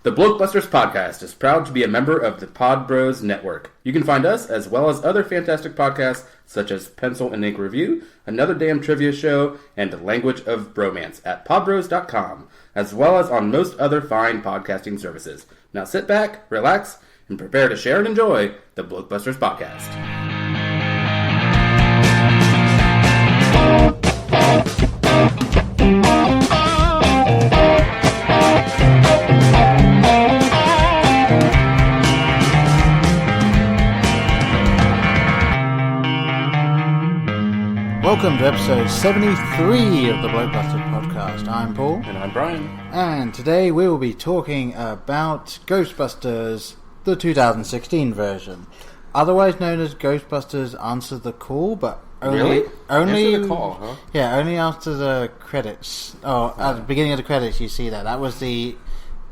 The Blokebusters podcast is proud to be a member of the Pod Bros Network. You can find us, as well as other fantastic podcasts, such as Pencil and Ink Review, Another Damn Trivia Show, and Language of Bromance at podbros.com, as well as on most other fine podcasting services. Now sit back, relax, and prepare to share and enjoy the Blokebusters podcast. Welcome to episode 73 of the Blokebusters podcast. I'm Paul. And I'm Brian. And today we will be talking about Ghostbusters, the 2016 version. Otherwise known as Ghostbusters Answer the Call, but only Answer the Call, huh? Yeah, only after the credits. At the beginning of the credits you see that. That was the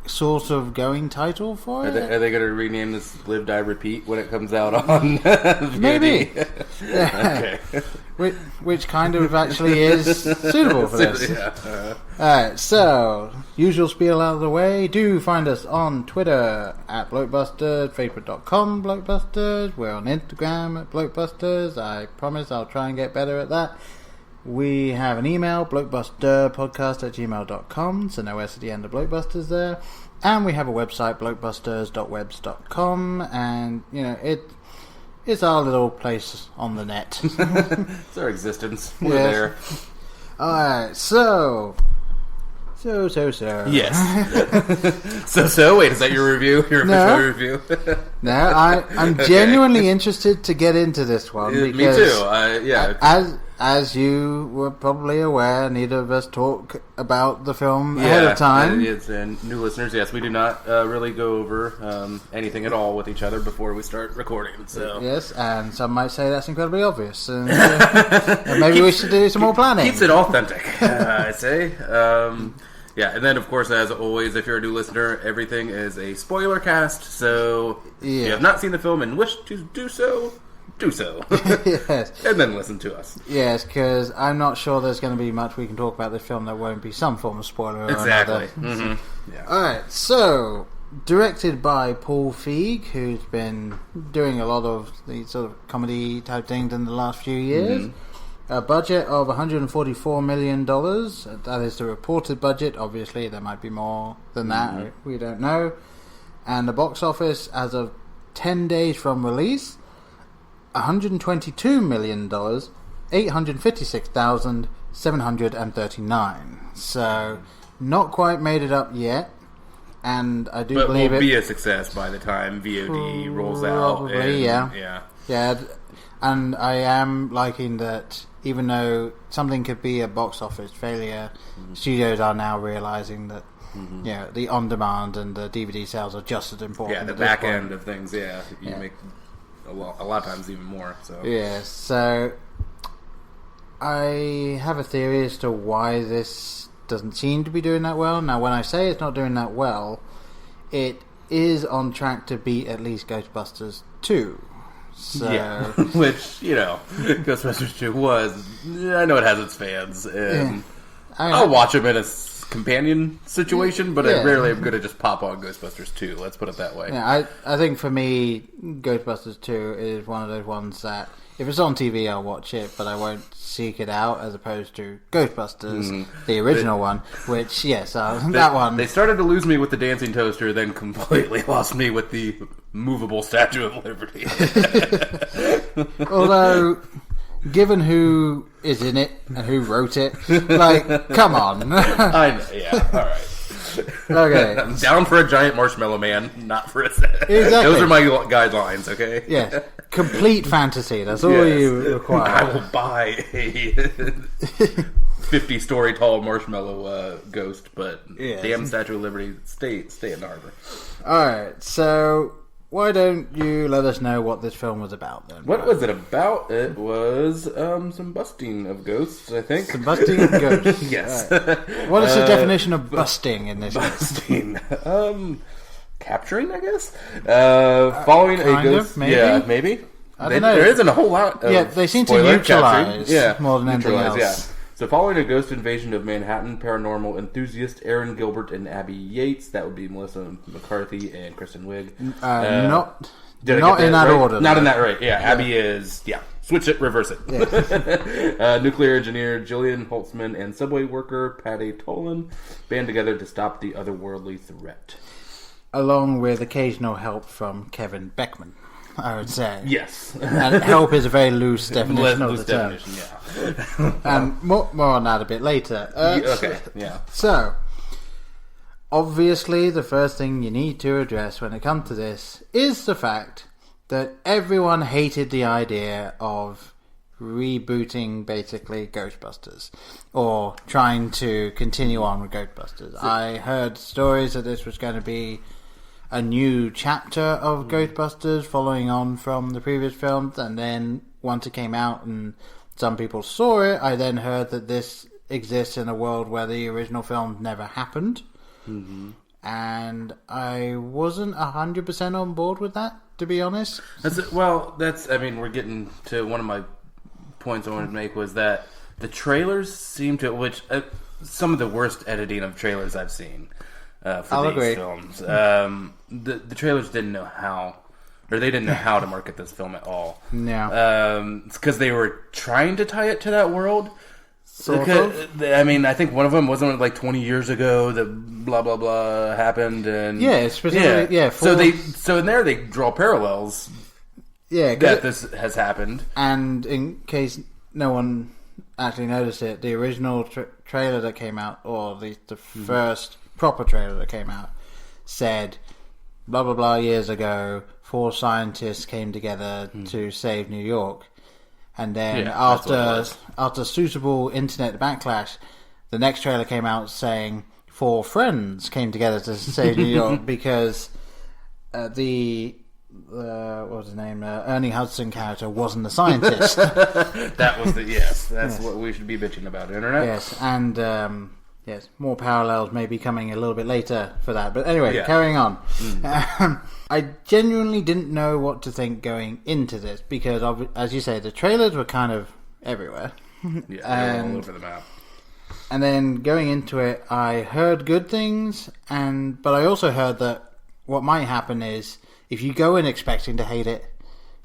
sort of going title for it. Are they going to rename this Live, Die, Repeat when it comes out on VOD? Maybe. Yeah. Okay. Which kind of actually is suitable for this. Yeah. Alright, so, usual spiel out of the way. Do find us on Twitter at Blokebusters, Facebook.com Blokebusters. We're on Instagram at Blokebusters. I promise I'll try and get better at that. We have an email, blokebusterpodcast@gmail.com, so no S at the end of Blokebusters there. And we have a website, blokebusters.webs.com, and, you know, it's our little place on the net. It's our existence. We're there. Alright, so. Yes. Wait, is that your review? Your official review? No, I'm genuinely interested to get into this one. Because me too. Yeah. As you were probably aware, neither of us talk about the film ahead of time. And new listeners, yes, we do not really go over anything at all with each other before we start recording. So yes, and some might say that's incredibly obvious, and maybe we should do some more planning. Keeps it authentic, I say. Yeah, and then, of course, as always, if you're a new listener, everything is a spoiler cast, so if you have not seen the film and wish to do so, do so. Yes. And then listen to us. Yes, because I'm not sure there's going to be much we can talk about this film that won't be some form of spoiler or exactly. another. Mm-hmm. Yeah. Alright, so, directed by Paul Feig, who's been doing a lot of these sort of comedy type things in the last few years. Mm-hmm. A budget of $144 million. That is the reported budget. Obviously, there might be more than that. Mm-hmm. We don't know. And the box office, as of 10 days from release, $122 million, 856,739. So, not quite made it up yet. And I do believe it will be a success by the time VOD rolls out. Probably, yeah. And I am liking that, even though something could be a box office failure, studios are now realizing that the on-demand and the DVD sales are just as important. Yeah, the back end of things, you make a lot of times even more. So. Yeah, so I have a theory as to why this doesn't seem to be doing that well. Now, when I say it's not doing that well, it is on track to beat at least Ghostbusters 2. So. Yeah, which, Ghostbusters 2 was, I know it has its fans, and I'll watch them in a companion situation, but I rarely am going to just pop on Ghostbusters 2, let's put it that way. Yeah, I think for me, Ghostbusters 2 is one of those ones that, if it's on TV, I'll watch it, but I won't seek it out, as opposed to Ghostbusters, the original one, which, that one. They started to lose me with the dancing toaster, then completely lost me with the movable Statue of Liberty. Although, given who is in it and who wrote it, come on. I know, alright. Okay. I'm down for a giant marshmallow man, not for a set. Exactly. Those are my guidelines, okay? Yeah. Complete fantasy. That's all you require. I will buy a 50-story tall marshmallow ghost, but damn Statue of Liberty, stay in the harbor. Alright, so why don't you let us know what this film was about then? What was it about? It was some busting of ghosts, I think. Some busting of ghosts? Yes. Right. What is the definition of busting in this busting? Capturing, I guess? Following a ghost. Maybe? Yeah, maybe. I don't know. There isn't a whole lot of they seem to neutralize capturing. more than anything else. So following a ghost invasion of Manhattan, paranormal enthusiast Aaron Gilbert and Abby Yates, that would be Melissa McCarthy and Kristen Wiig. Not in that order. Not in that right. Yeah, Abby is... Yeah. Switch it, reverse it. Yeah. Nuclear engineer Jillian Holtzman and subway worker Patty Tolan band together to stop the otherworldly threat. Along with occasional help from Kevin Beckman, I would say. Yes. And help is a very loose definition of the term. Yeah. And more on that a bit later. Okay, yeah. So, obviously, the first thing you need to address when it comes to this is the fact that everyone hated the idea of rebooting, basically, Ghostbusters. Or trying to continue on with Ghostbusters. I heard stories that this was going to be a new chapter of Ghostbusters following on from the previous films, and then once it came out and some people saw it, I then heard that this exists in a world where the original film never happened. Mm-hmm. And I wasn't 100% on board with that, to be honest. We're getting to one of my points I wanted to make was that the trailers seem to, some of the worst editing of trailers I've seen for these films. The trailers didn't know how, or they didn't know how to market this film at all. No. It's because they were trying to tie it to that world. Sort of. I think one of them wasn't like 20 years ago that blah blah blah happened, and specifically. So in there they draw parallels. Yeah, that this has happened. And in case no one actually noticed it, the original trailer that came out, or the first proper trailer that came out, said blah blah blah years ago, 4 scientists came together to save New York. And then after suitable internet backlash, the next trailer came out saying 4 friends came together to save New York because what was his name? Ernie Hudson character wasn't a scientist. That was that's what we should be bitching about, internet. Yes, and more parallels may be coming a little bit later for that. But anyway, carrying on. I genuinely didn't know what to think going into this because, as you say, the trailers were kind of everywhere. Yeah, all over the map. And then going into it, I heard good things, but I also heard that what might happen is if you go in expecting to hate it,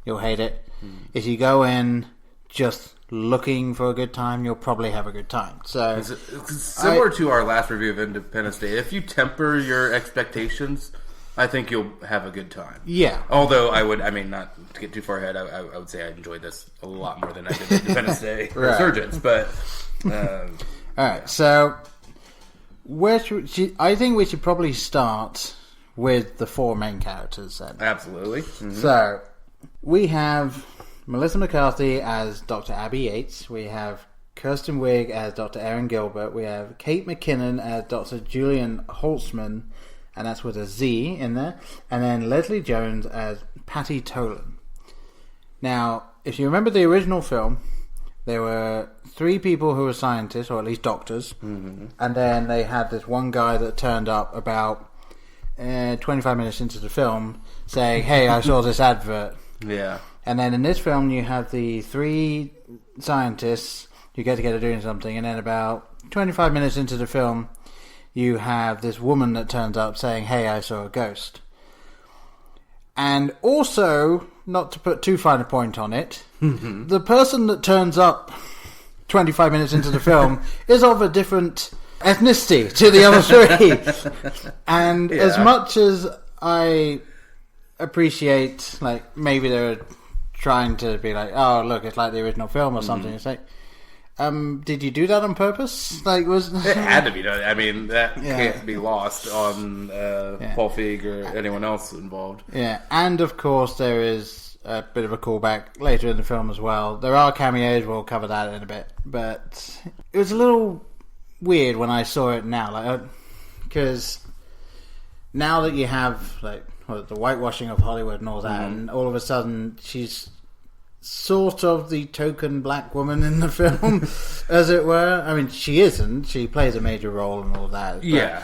you'll hate it. If you go in just looking for a good time, you'll probably have a good time. So it's similar to our last review of Independence Day. If you temper your expectations, I think you'll have a good time. Yeah. Although not to get too far ahead, I would say I enjoyed this a lot more than I did Independence Day Resurgence. But alright, so I think we should probably start with the 4 main characters then. Absolutely. Mm-hmm. So we have Melissa McCarthy as Dr. Abby Yates. We have Kristen Wiig as Dr. Aaron Gilbert. We have Kate McKinnon as Dr. Julian Holtzman, and that's with a Z in there. And then Leslie Jones as Patty Tolan. Now, if you remember the original film, there were 3 people who were scientists, or at least doctors. Mm-hmm. And then they had this one guy that turned up about 25 minutes into the film saying, hey, I saw this advert. Yeah. And then in this film, you have the 3 scientists who get together doing something, and then about 25 minutes into the film, you have this woman that turns up saying, hey, I saw a ghost. And also, not to put too fine a point on it, the person that turns up 25 minutes into the film is of a different ethnicity to the other 3. And as much as I appreciate, like, maybe they're trying to be like, oh, look, it's like the original film or something, it's like, did you do that on purpose? Like, it had to be done. I mean, that can't be lost on Paul Feig or anyone else involved. Yeah, and of course there is a bit of a callback later in the film as well. There are cameos. We'll cover that in a bit, but it was a little weird when I saw it now, like, because now that you have like the whitewashing of Hollywood and all that, and all of a sudden she's sort of the token black woman in the film, as it were. I mean, she isn't. She plays a major role and all that.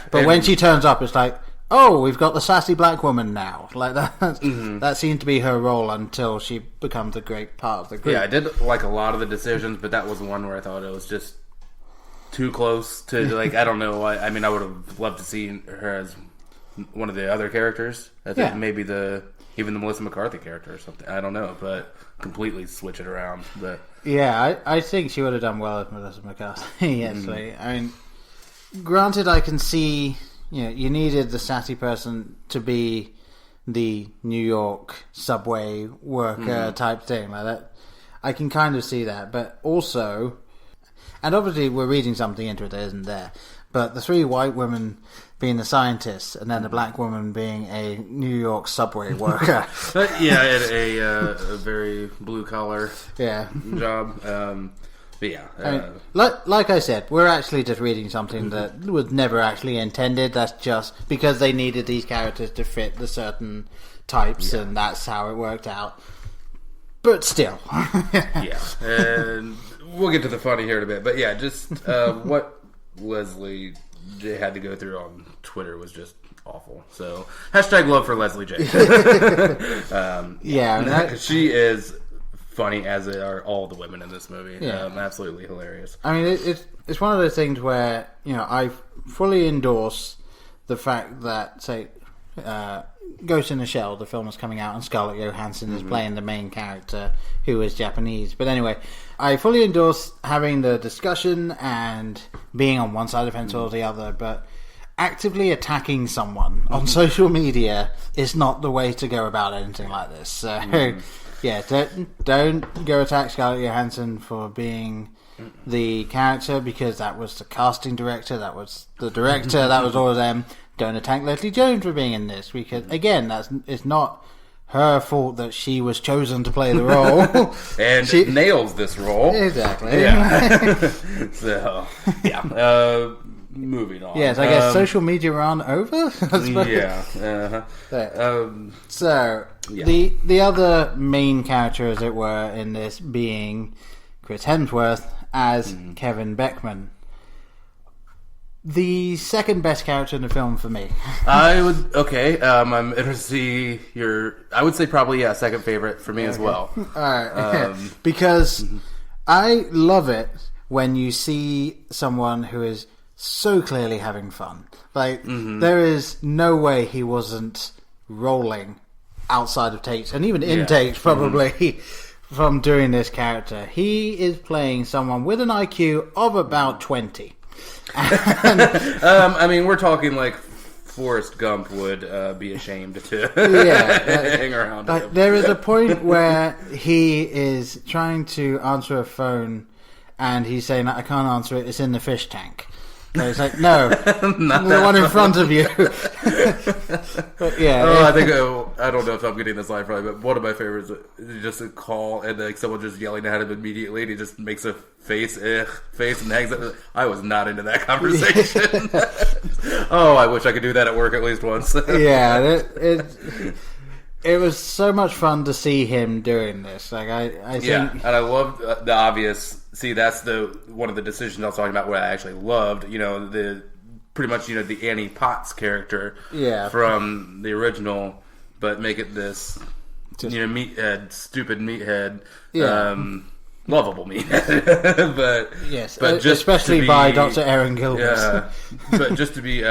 But when she turns up, it's like, oh, we've got the sassy black woman now. Like that. That seemed to be her role until she becomes a great part of the group. Yeah, I did like a lot of the decisions, but that was one where I thought it was just too close to, like, I don't know. I mean, I would have loved to see her as one of the other characters. I think maybe even the Melissa McCarthy character or something. I don't know, but completely switch it around. But yeah, I think she would have done well with Melissa McCarthy, actually. I mean, granted, I can see, you needed the sassy person to be the New York subway worker type thing like that. I can kind of see that, but also, and obviously we're reading something into it that isn't there, but the three white women being the scientists and then the black woman being a New York subway worker. A very blue collar job. But yeah, I mean, like I said, we're actually just reading something that was never actually intended. That's just because they needed these characters to fit the certain types, and that's how it worked out. But still, and we'll get to the funny here in a bit. But yeah, just what Leslie J had to go through on Twitter was just awful. So hashtag love for Leslie J. She is funny, as are all the women in this movie. Absolutely hilarious. I mean, it's one of those things where I fully endorse the fact that, say, Ghost in the Shell, the film is coming out, and Scarlett Johansson is playing the main character, who is Japanese. But anyway, I fully endorse having the discussion and being on one side of the fence or the other, but actively attacking someone on social media is not the way to go about anything like this. So, yeah, don't go attack Scarlett Johansson for being the character, because that was the casting director, that was the director, that was all of them. Don't attack Leslie Jones for being in this, because again, it's not her fault that she was chosen to play the role. And she nails this role. Exactly. Yeah. So, moving on. Yes, I guess social media run over? The other main character, as it were, in this being Chris Hemsworth as Kevin Beckman. The second best character in the film for me. I'm interested to see I would say probably, second favorite for me as well. Alright. Because I love it when you see someone who is so clearly having fun. Like, there is no way he wasn't rolling outside of takes, and even in takes probably, from doing this character. He is playing someone with an IQ of about 20. I mean, we're talking like Forrest Gump would be ashamed to hang around him. There is a point where he is trying to answer a phone and he's saying, I can't answer it, it's in the fish tank. So he's like, no, the one in front of you. But I don't know if I'm getting this line right, but one of my favorites is just a call and like someone just yelling at him immediately, and he just makes a face and hangs up. I was not into that conversation. I wish I could do that at work at least once. It was so much fun to see him doing this. Like I think, and I loved the obvious. See, that's one of the decisions I was talking about. What I actually loved, the Annie Potts character, from the original, but make it this, meathead, stupid meathead, lovable meathead, but yes, but just especially by Dr. Aaron Gilbert. But just to be,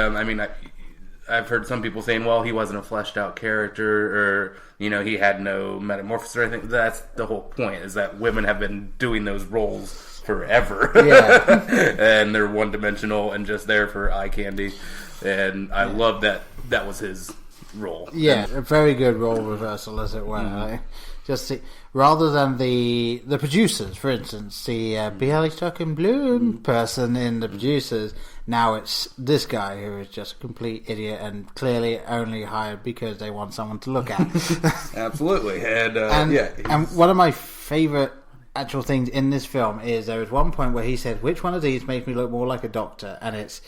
I've heard some people saying, well, he wasn't a fleshed out character, or, he had no metamorphosis or anything. That's the whole point, is that women have been doing those roles forever. And they're one dimensional and just there for eye candy. And I love that was his role. Yeah, a very good role reversal, as it were. Rather than the producers, for instance, the Bialystok and Bloom person in the producers, now it's this guy who is just a complete idiot and clearly only hired because they want someone to look at. Absolutely. And one of my favourite actual things in this film is there was one point where he said, which one of these makes me look more like a doctor? And it's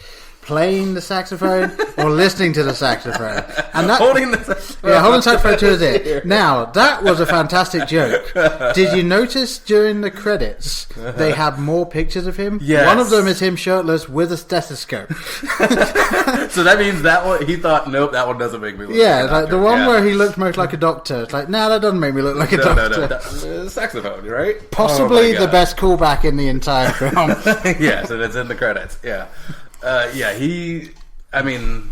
playing the saxophone or listening to the saxophone. And that, holding the saxophone. Yeah, holding the saxophone to his ear. Now, that was a fantastic joke. Did you notice during the credits they have more pictures of him? Yes. One of them is him shirtless with a stethoscope. So that means that one, he thought, nope, that one doesn't make me look like a doctor. The one where he looked most like a doctor. It's like, no, that doesn't make me look like a doctor. No. Saxophone, right? Possibly the best callback in the entire film. Yes, and it's in the credits. Yeah. I mean,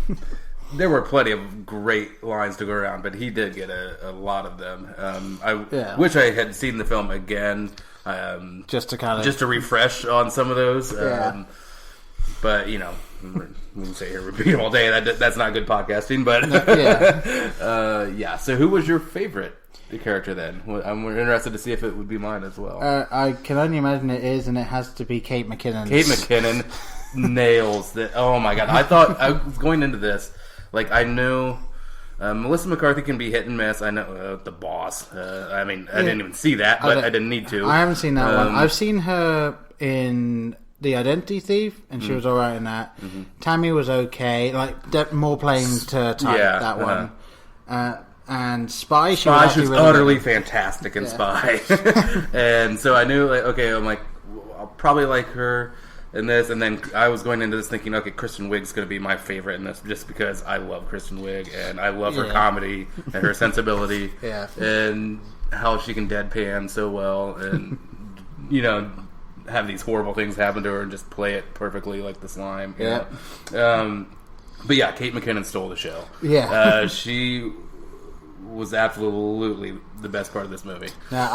there were plenty of great lines to go around, but he did get a lot of them. I wish I had seen the film again, just to refresh on some of those. Yeah. But we can sit here repeat all day. That's not good podcasting. But So who was your favorite character then? I'm interested to see if it would be mine as well. I can only imagine it is, and it has to be Kate McKinnon. Kate McKinnon nails that. Oh my god! I thought I was going into this like I knew Melissa McCarthy can be hit and miss. I know the boss. I didn't even see that, but I didn't need to. I haven't seen that one. I've seen her in The Identity Thief, and she was alright in that. Mm-hmm. Tammy was okay, like more playing to type that one. And Spy, she was really utterly good. Fantastic in Spy. And so I knew, like, okay, I'm like, I'll probably like her in this. And then I was going into this thinking, okay, Kristen Wiig's going to be my favorite in this, just because I love Kristen Wiig and I love her comedy and her sensibility and how she can deadpan so well and have these horrible things happen to her and just play it perfectly like the slime. But yeah, Kate McKinnon stole the show. Yeah. She was absolutely the best part of this movie. Now,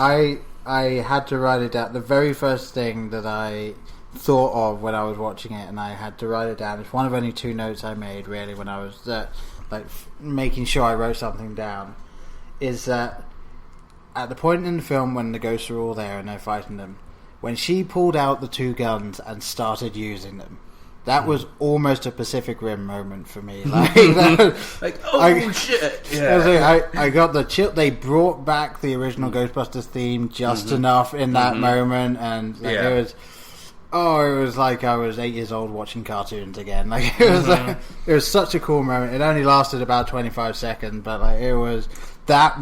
I had to write it down. The very first thing that I thought of when I was watching it, and I had to write it down. It's one of only 2 notes I made, really, when I was making sure I wrote something down, is that at the point in the film when the ghosts are all there and they're fighting them, when she pulled out the 2 guns and started using them, that was almost a Pacific Rim moment for me. Shit! Yeah, I got the chill. They brought back the original Ghostbusters theme just enough in that moment, and it was like I was 8 years old watching cartoons again. Like it was such a cool moment. It only lasted about 25 seconds, but that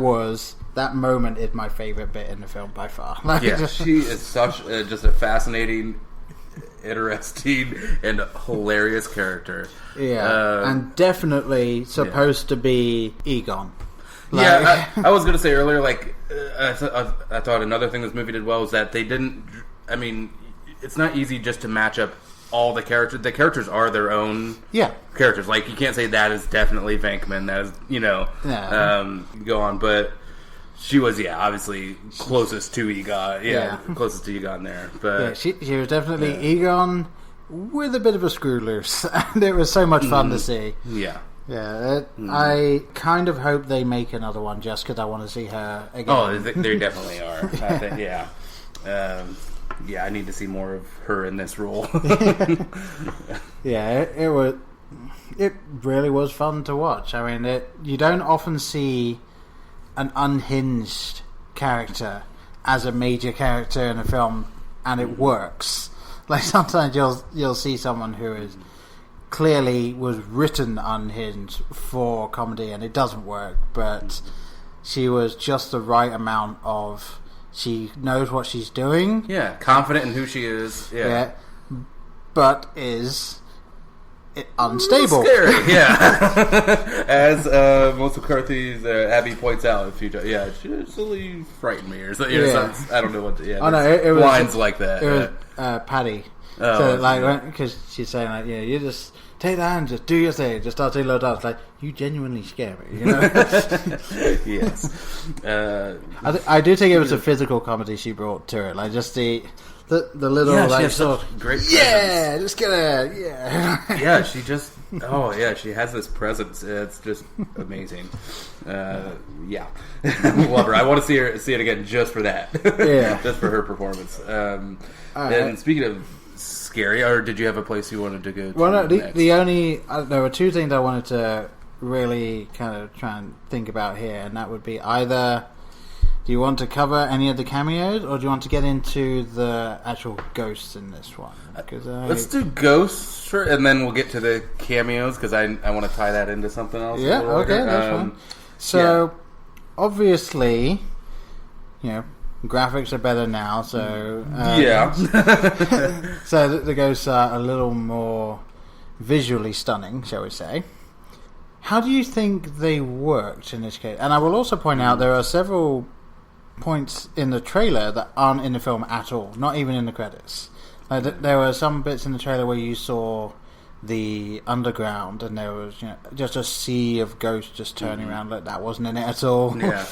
moment is my favorite bit in the film by far. She is such just a fascinating, interesting, and hilarious character. And definitely supposed to be Egon. I was going to say earlier, I thought another thing this movie did well was that they didn't. I mean, it's not easy just to match up all the characters. The characters are their own characters. Like, you can't say that is definitely Venkman. That is, go on, but. She was, obviously closest to Egon. Closest to Egon there. But she was definitely Egon with a bit of a screw loose. And it was so much fun to see. I kind of hope they make another one just because I want to see her again. Oh, they definitely are. I think, I need to see more of her in this role. It really was fun to watch. I mean, you don't often see an unhinged character as a major character in a film, and it works. Like sometimes you'll see someone who is clearly was written unhinged for comedy, and it doesn't work. But she was just the right amount of she knows what she's doing. Yeah, confident in who she is. Yeah, but is. Unstable. Scary, as Melissa McCarthy's Abby points out a few times. Yeah, she really frightened me or something. I don't know what. It was lines like that. It was Patty. Because she's saying you just take the hand, just do your thing, just start doing little dance. Like, you genuinely scare me. Yes. I do think it was a physical comedy she brought to it. Like just the little sort of great presence. Just she just she has this presence. It's just amazing. Love her. I want to see it again just for that. Just for her performance. And speaking of scary, or did you have a place you wanted to go to? Well, no, there were 2 things I wanted to really kind of try and think about here, and that would be either Do you want to cover any of the cameos, or do you want to get into the actual ghosts in this one? Let's do ghosts, and then we'll get to the cameos, because I want to tie that into something else. Yeah, okay, that's fine. So, obviously, graphics are better now, so... so the ghosts are a little more visually stunning, shall we say. How do you think they worked in this case? And I will also point out there are several points in the trailer that aren't in the film at all, not even in the credits. There were some bits in the trailer where you saw the underground, and there was just a sea of ghosts just turning around. Like that wasn't in it at all. Yeah.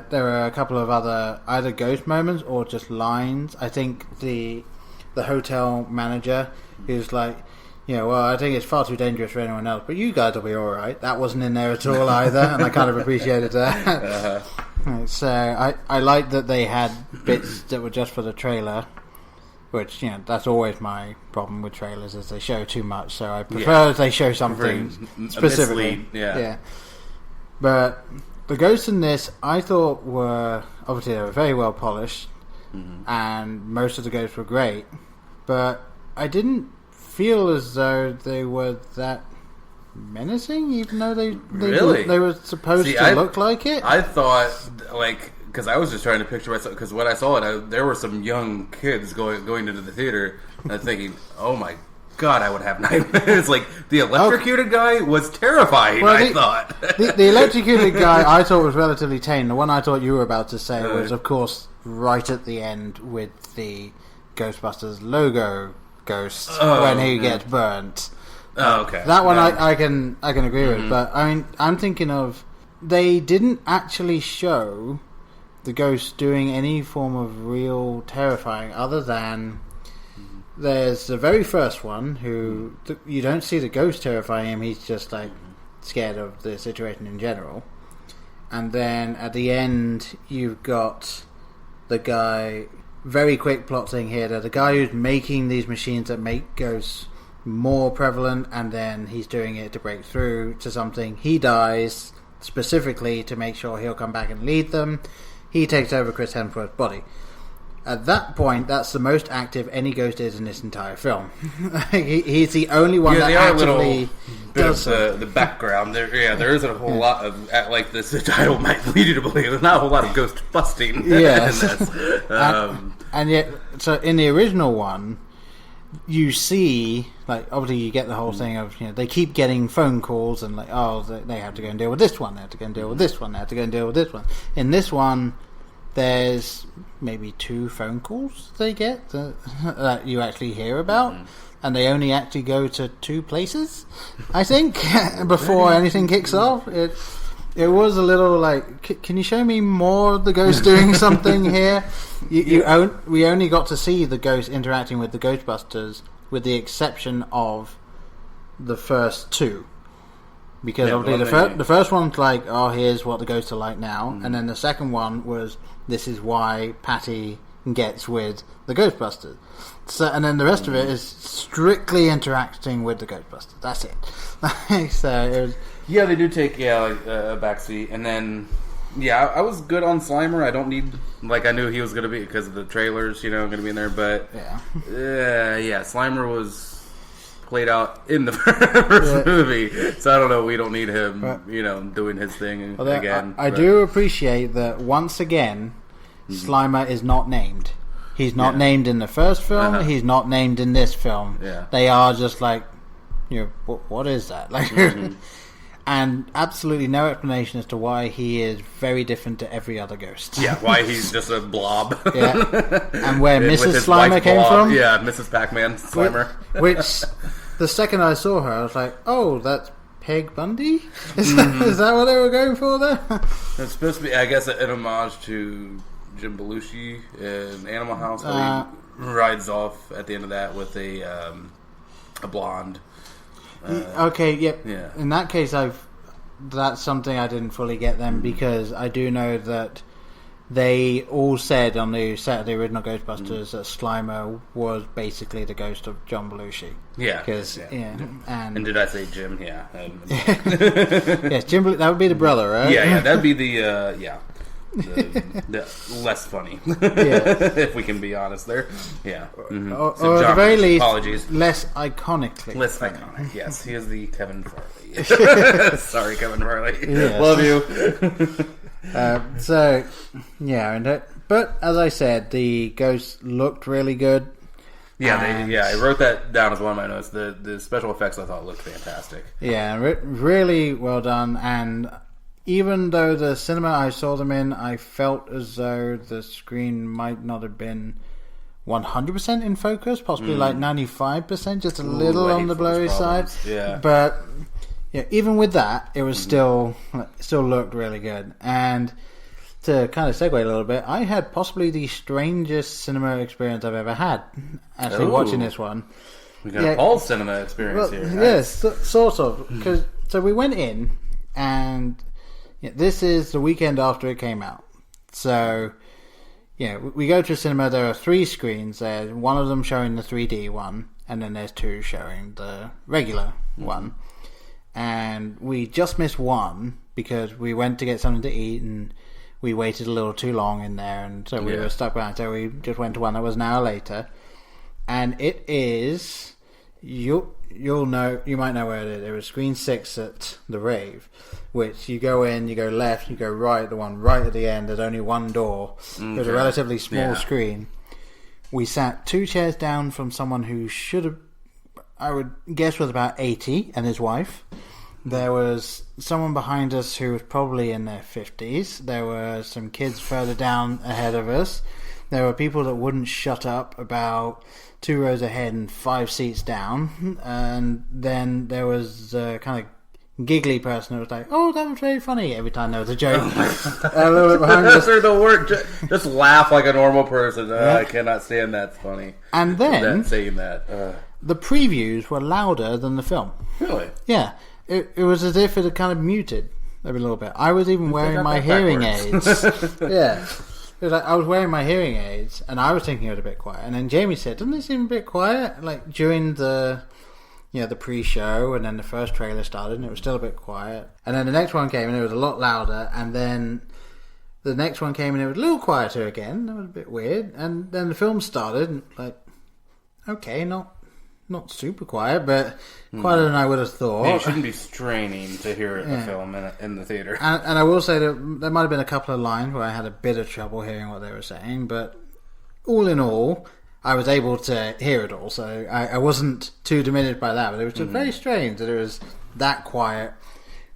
There were a couple of other either ghost moments or just lines. I think the hotel manager is like, well, I think it's far too dangerous for anyone else, but you guys will be all right. That wasn't in there at all either, and I kind of appreciated that. So I like that they had bits that were just for the trailer, which that's always my problem with trailers, is they show too much. So I prefer if they show something specifically. Yeah. But the ghosts in this, I thought were obviously they were very well polished, and most of the ghosts were great, but I didn't feel as though they were that menacing, even though they were supposed to look like it. I thought, because I was just trying to picture myself, because when I saw it, there were some young kids going into the theater, and I'm thinking, oh my god, I would have nightmares. Like, the electrocuted guy was terrifying, I thought. The electrocuted guy I thought was relatively tame. The one I thought you were about to say was, of course, right at the end with the Ghostbusters logo ghost when he gets burnt. Oh, okay. That one I can agree with, but I'm thinking of, they didn't actually show the ghost doing any form of real terrifying, other than there's the very first one who you don't see the ghost terrifying him. He's just like scared of the situation in general. And then at the end you've got the guy. Very quick plot thing here. The guy who's making these machines that make ghosts more prevalent, and then he's doing it to break through to something. He dies specifically to make sure he'll come back and lead them. He takes over Chris Hemsworth's body. At that point, that's the most active any ghost is in this entire film. He's the only one that actively does the background. There isn't a whole lot of, like this title might lead you to believe, there's not a whole lot of ghost busting. Yes. And yet, so in the original one, you see, like, obviously you get the whole thing of, they keep getting phone calls and like, they have to go and deal with this one, they have to go and deal with this one, they have to go and deal with this one. In this one, there's maybe 2 phone calls they get that you actually hear about, and they only actually go to 2 places, I think, before anything kicks off. It was a little like, can you show me more of the ghost doing something here? We only got to see the ghost interacting with the Ghostbusters, with the exception of the first 2. Because obviously the first one's like, here's what the ghosts are like now, and then the second one was, this is why Patty gets with the Ghostbusters. So, and then the rest of it is strictly interacting with the Ghostbusters. That's it. So it was, they do take a backseat, and then I was good on Slimer. I don't need, I knew he was going to be, because of the trailers, going to be in there, but Slimer was played out in the first movie, so I don't know, we don't need him doing his thing again. I do appreciate that once again Slimer is not named. He's not named in the first film, he's not named in this film. They are just like, what is that? And absolutely no explanation as to why he is very different to every other ghost. Why he's just a blob. And where Mrs. Slimer came from. Mrs. Pac-Man Slimer. Which the second I saw her, I was like, that's Peg Bundy? Is that what they were going for there? It's supposed to be, I guess, an homage to Jim Belushi in Animal House, where he rides off at the end of that with a blonde. In that case, that's something I didn't fully get then, because I do know that they all said on the set of the original Ghostbusters that Slimer was basically the ghost of John Belushi. And did I say Jim? Yes, Jim. That would be the brother, right? That'd be the the less funny. If we can be honest there. Yeah. Mm-hmm. Or at the very least, apologies. Less iconically. Less iconic, yes. He is the Kevin Farley. Sorry, Kevin Farley. Yes. Love you. But as I said, the ghosts looked really good. Yeah, I wrote that down as one of my notes. The special effects I thought looked fantastic. Yeah, really well done. And even though the cinema I saw them in, I felt as though the screen might not have been 100% in focus, possibly like 95%, just a little on the blurry side. Yeah. But yeah, even with that, it was still looked really good. And to kind of segue a little bit, I had possibly the strangest cinema experience I've ever had actually watching this one. We got a Paul's cinema experience here. Yes, sort of. So we went in, and this is the weekend after it came out. So we go to a cinema. There are 3 screens there. One of them showing the 3D one, and then there's 2 showing the regular one. And we just missed one because we went to get something to eat and we waited a little too long in there, and so we were stuck behind. So we just went to one that was an hour later, and it is you might know where it is. It was screen 6 at the Rave, which you go in, you go left, you go right. The one right at the end. There's only one door. Okay. There's a relatively small screen. We sat 2 chairs down from someone who should have, I would guess, was about 80, and his wife. There was someone behind us who was probably in their 50s. There were some kids further down ahead of us. There were people that wouldn't shut up about 2 rows ahead and 5 seats down. And then there was a kind of giggly person who was like, "Oh, that was very funny," every time there was a joke. A little bit behind us. Just laugh like a normal person. I cannot stand that's funny. And then saying that. The previews were louder than the film. Really? Yeah. It was as if it had kind of muted every little bit. I was even wearing my hearing aids. Yeah. It was like I was wearing my hearing aids, and I was thinking it was a bit quiet. And then Jamie said, "Doesn't it seem a bit quiet?" Like during the pre-show, and then the first trailer started, and it was still a bit quiet. And then the next one came, and it was a lot louder. And then the next one came, and it was a little quieter again. That was a bit weird. And then the film started, and okay, not super quiet, but quieter than I would have thought. Yeah, you shouldn't be straining to hear the film in the theater. And I will say that there might have been a couple of lines where I had a bit of trouble hearing what they were saying, but all in all, I was able to hear it all, so I wasn't too diminished by that. But it was just very strange that it was that quiet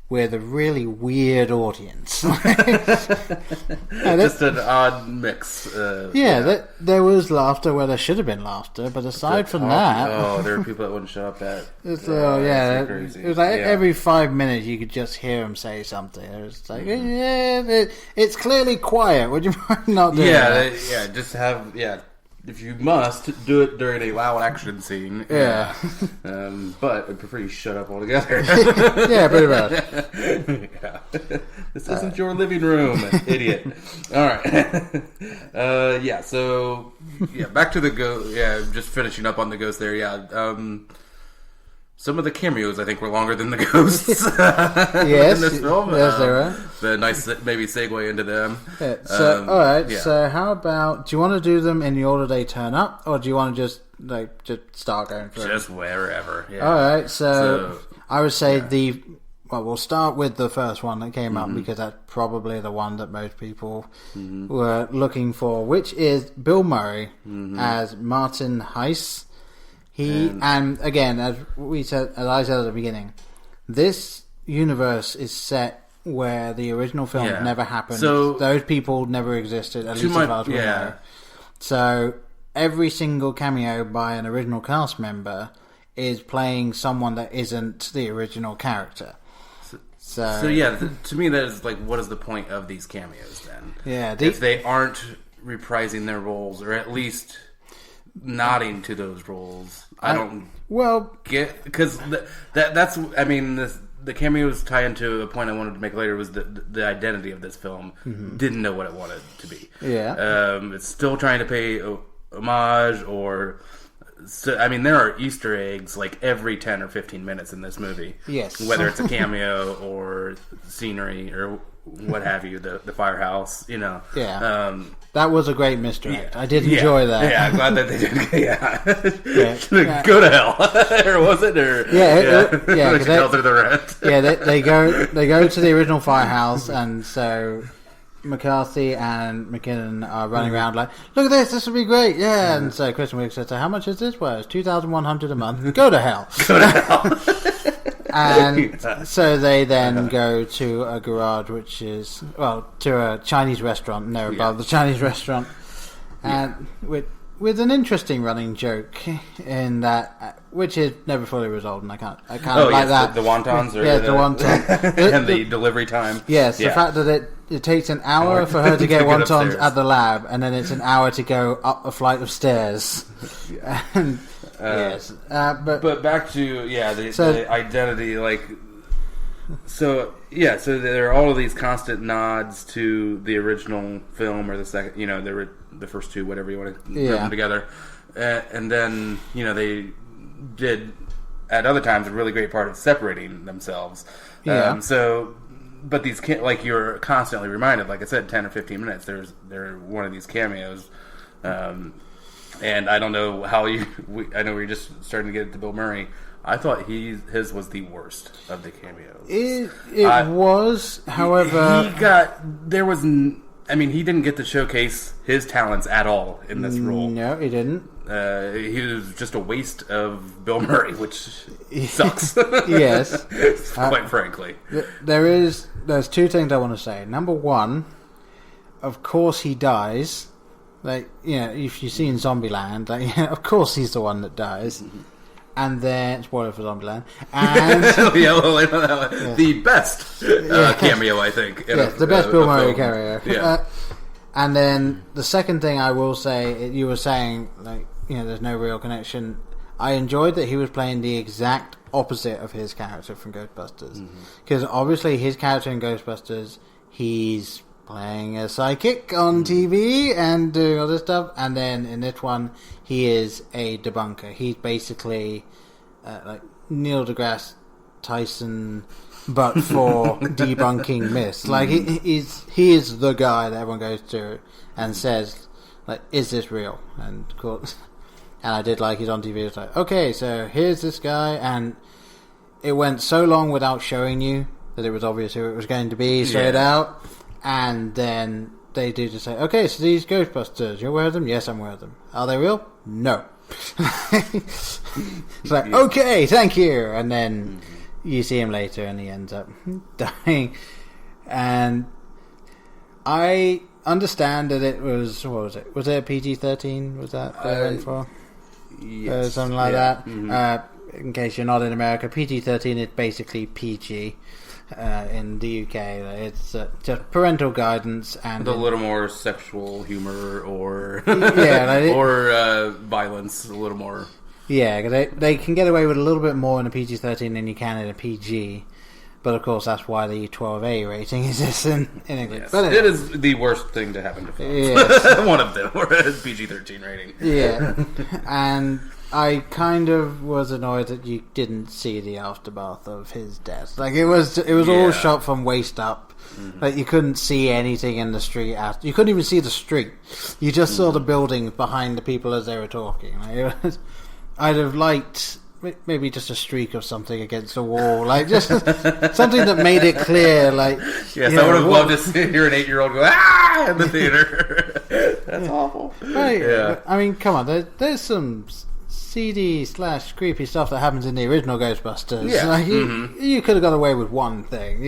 with a really weird audience. Just an odd mix. There was laughter where there should have been laughter, but aside from that... there were people that wouldn't show up at... It was like every 5 minutes you could just hear them say something. It was like, it's clearly quiet. Would you mind not doing that? Just have... If you must, do it during a loud action scene. Yeah. But I'd prefer you shut up altogether. Yeah, pretty much. This isn't your living room, idiot. All right. Back to the ghost. Yeah, just finishing up on the ghost there. Yeah. Some of the cameos, I think, were longer than the ghosts yes, in this film. Yes, they were. The nice, maybe, segue into them. Yeah, so, all right. Yeah. So, how about? Do you want to do them in the order they turn up, or do you want to just start going through? Just wherever. Yeah. All right. So I would say we'll start with the first one that came up because that's probably the one that most people were looking for, which is Bill Murray as Martin Heiss. And again, as I said at the beginning, this universe is set where the original film never happened. So those people never existed, at least as far as we know. So every single cameo by an original cast member is playing someone that isn't the original character. So to me that is like, what is the point of these cameos then? Yeah, if they aren't reprising their roles, or at least nodding to those roles, I don't get, because that's I mean the cameos tie into a point I wanted to make later, was the identity of this film. Didn't know what it wanted to be. It's still trying to pay homage, or I mean there are Easter eggs like every 10 or 15 minutes in this movie. Yes, whether it's a cameo or scenery or what have you, the firehouse, you know. Yeah. That was a great misdirect. I did enjoy that. Yeah, I'm glad that they did. Go to hell, or was it? Or because they the rent. They go to the original firehouse, and so McCarthy and McKinnon are running around like, look at this. This would be great. Yeah, and so Kristen Wiig says, "So how much is this?" Well, it's $2,100 a month. Go to hell. Go to hell. And so they then go to a garage, which is, to a Chinese restaurant, and they're above the Chinese restaurant. And with an interesting running joke in that, which is never fully resolved, and I can't like that. The wontons? Or the wonton. And the delivery time. Yes, the fact that it takes an hour for her to get wontons upstairs at the lab, and then it's an hour to go up a flight of stairs. And, but back to the identity, so there are all of these constant nods to the original film or the second, the first two, whatever you want to put them together, and then they did at other times a really great part of separating themselves. But these you're constantly reminded, like I said, 10 or 15 minutes. They're one of these cameos. And I don't know how I know we're just starting to get to Bill Murray. I thought his was the worst of the cameos. It was, however, he didn't get to showcase his talents at all in this role. No, he didn't. He was just a waste of Bill Murray, which sucks. Yes, quite frankly. There's two things I want to say. Number one, of course he dies. If you've seen Zombieland, of course he's the one that dies. Mm-hmm. And then, spoiler for Zombieland, and the best cameo, I think. The best Bill Murray cameo. Yeah. And then the second thing I will say, you were saying, there's no real connection. I enjoyed that he was playing the exact opposite of his character from Ghostbusters. Because obviously his character in Ghostbusters, he's playing a psychic on TV and doing all this stuff, and then in this one he is a debunker. He's basically like Neil deGrasse Tyson, but for debunking myths. Like he is the guy that everyone goes to and says, is this real? And of course, and I did like he's on TV. It's like, okay, so here's this guy, and it went so long without showing you that it was obvious who it was going to be straight out. And then they do just say, okay, so these Ghostbusters, you're aware of them? Yes, I'm aware of them. Are they real? No. It's like, okay, thank you. And then you see him later and he ends up dying. And I understand that it was, what was it? Was it a PG-13? Was that they went for? Yes. Something like that. Mm-hmm. In case you're not in America, PG-13 is basically PG. In the UK, it's just parental guidance and with a little more sexual humor or or violence, a little more. Yeah, because they can get away with a little bit more in a PG-13 than you can in a PG. But of course, that's why the 12A rating exists in England. Yes. But anyway. It is the worst thing to happen to films. Yes. One of them, or a PG-13 rating. Yeah, and I kind of was annoyed that you didn't see the aftermath of his death. It was all shot from waist up. Mm-hmm. You couldn't see anything in the street. You couldn't even see the street. You just saw the buildings behind the people as they were talking. I'd have liked maybe just a streak of something against the wall, just something that made it clear. I would have loved to hear an 8-year-old go "ah" in the theater. That's awful. Right? Yeah. I mean, come on. There's some seedy/creepy stuff that happens in the original Ghostbusters. Yeah. You could have got away with one thing.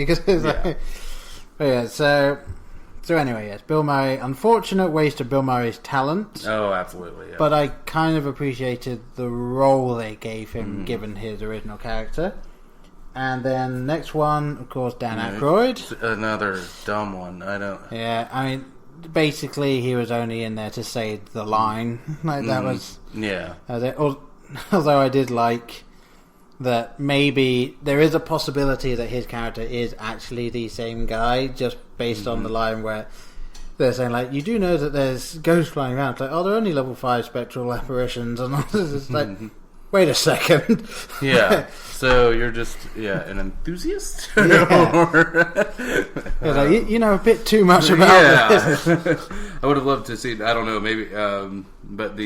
So anyway, yes, Bill Murray. Unfortunate waste of Bill Murray's talent. Oh, absolutely. Yeah. But I kind of appreciated the role they gave him, given his original character. And then next one, of course, Dan Aykroyd. Another dumb one. I don't. Yeah, I mean, basically, he was only in there to say the line. That was. Yeah. Although I did like that maybe there is a possibility that his character is actually the same guy, just based on the line where they're saying, you do know that there's ghosts flying around. It's they're only level 5 spectral apparitions. And all this. It's wait a second. Yeah. So you're just an enthusiast? Yeah. Like, you know a bit too much about this. I would have loved to see. I don't know, maybe, but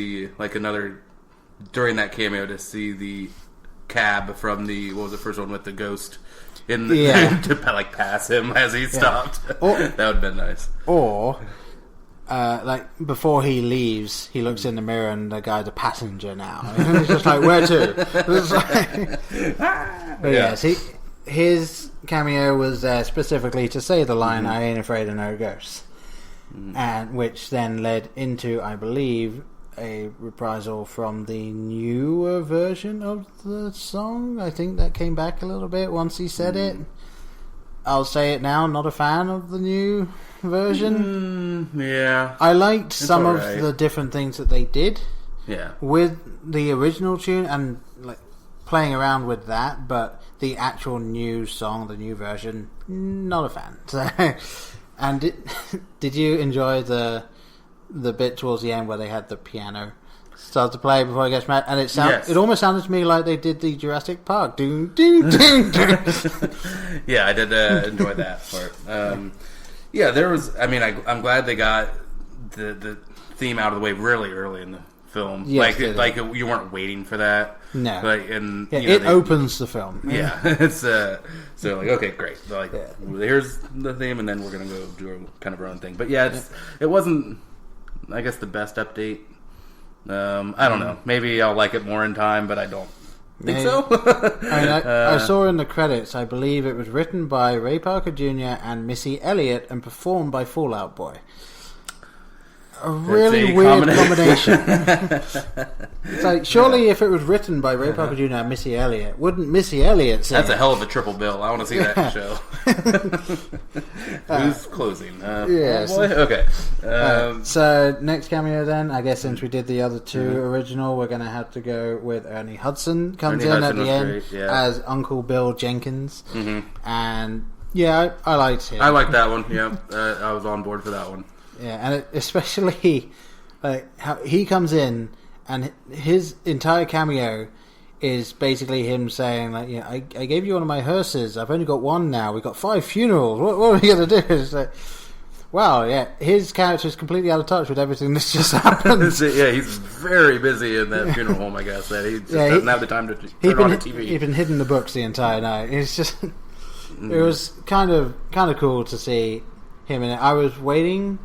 during that cameo to see the cab from the what was the first one with the ghost in the to like pass him as he stopped. Or, that would have been nice. Or. Like before he leaves, he looks in the mirror and the guy's a passenger now. And he's just like, where to? It's like, but yes, his cameo was specifically to say the line, "I ain't afraid of no ghosts," and which then led into, I believe, a reprisal from the newer version of the song. I think that came back a little bit once he said it. I'll say it now, not a fan of the new version. Yeah. I liked some of the different things that they did with the original tune and like playing around with that, but the actual new song, the new version, not a fan. So, and did you enjoy the bit towards the end where they had the piano start to play before it gets mad? And it almost sounded to me like they did the Jurassic Park. Doom, doom, doom, doom. Yeah, I did enjoy that part. There was. I mean, I'm glad they got the theme out of the way really early in the film. Yes, like you weren't waiting for that. No, it opens the film. Yeah, it's so like okay, great. Like here's the theme, and then we're gonna go do kind of our own thing. But it wasn't, I guess, the best update. I don't know. Maybe I'll like it more in time, but I don't think so. I saw in the credits, I believe it was written by Ray Parker Jr. and Missy Elliott and performed by Fall Out Boy. A really weird combination. It's like, surely if it was written by Ray Parker Jr. and Missy Elliott, wouldn't Missy Elliott say That's a hell of a triple bill. I want to see that show. Who's closing? Yes. Oh boy? Okay. So, next cameo then, I guess since we did the other two original, we're going to have to go with Ernie Hudson comes in at the end as Uncle Bill Jenkins. And, I liked him. I liked that one, I was on board for that one. Yeah, and especially like how he comes in and his entire cameo is basically him saying like, I gave you one of my hearses. I've only got one now. We've got 5 funerals. What are we going to do? It's like, wow, his character is completely out of touch with everything that's just happened. He's very busy in that funeral home, I guess. That he just doesn't have the time to turn on the TV. He's been hitting the books the entire night. It's just, it was kind of cool to see him in it. I was waiting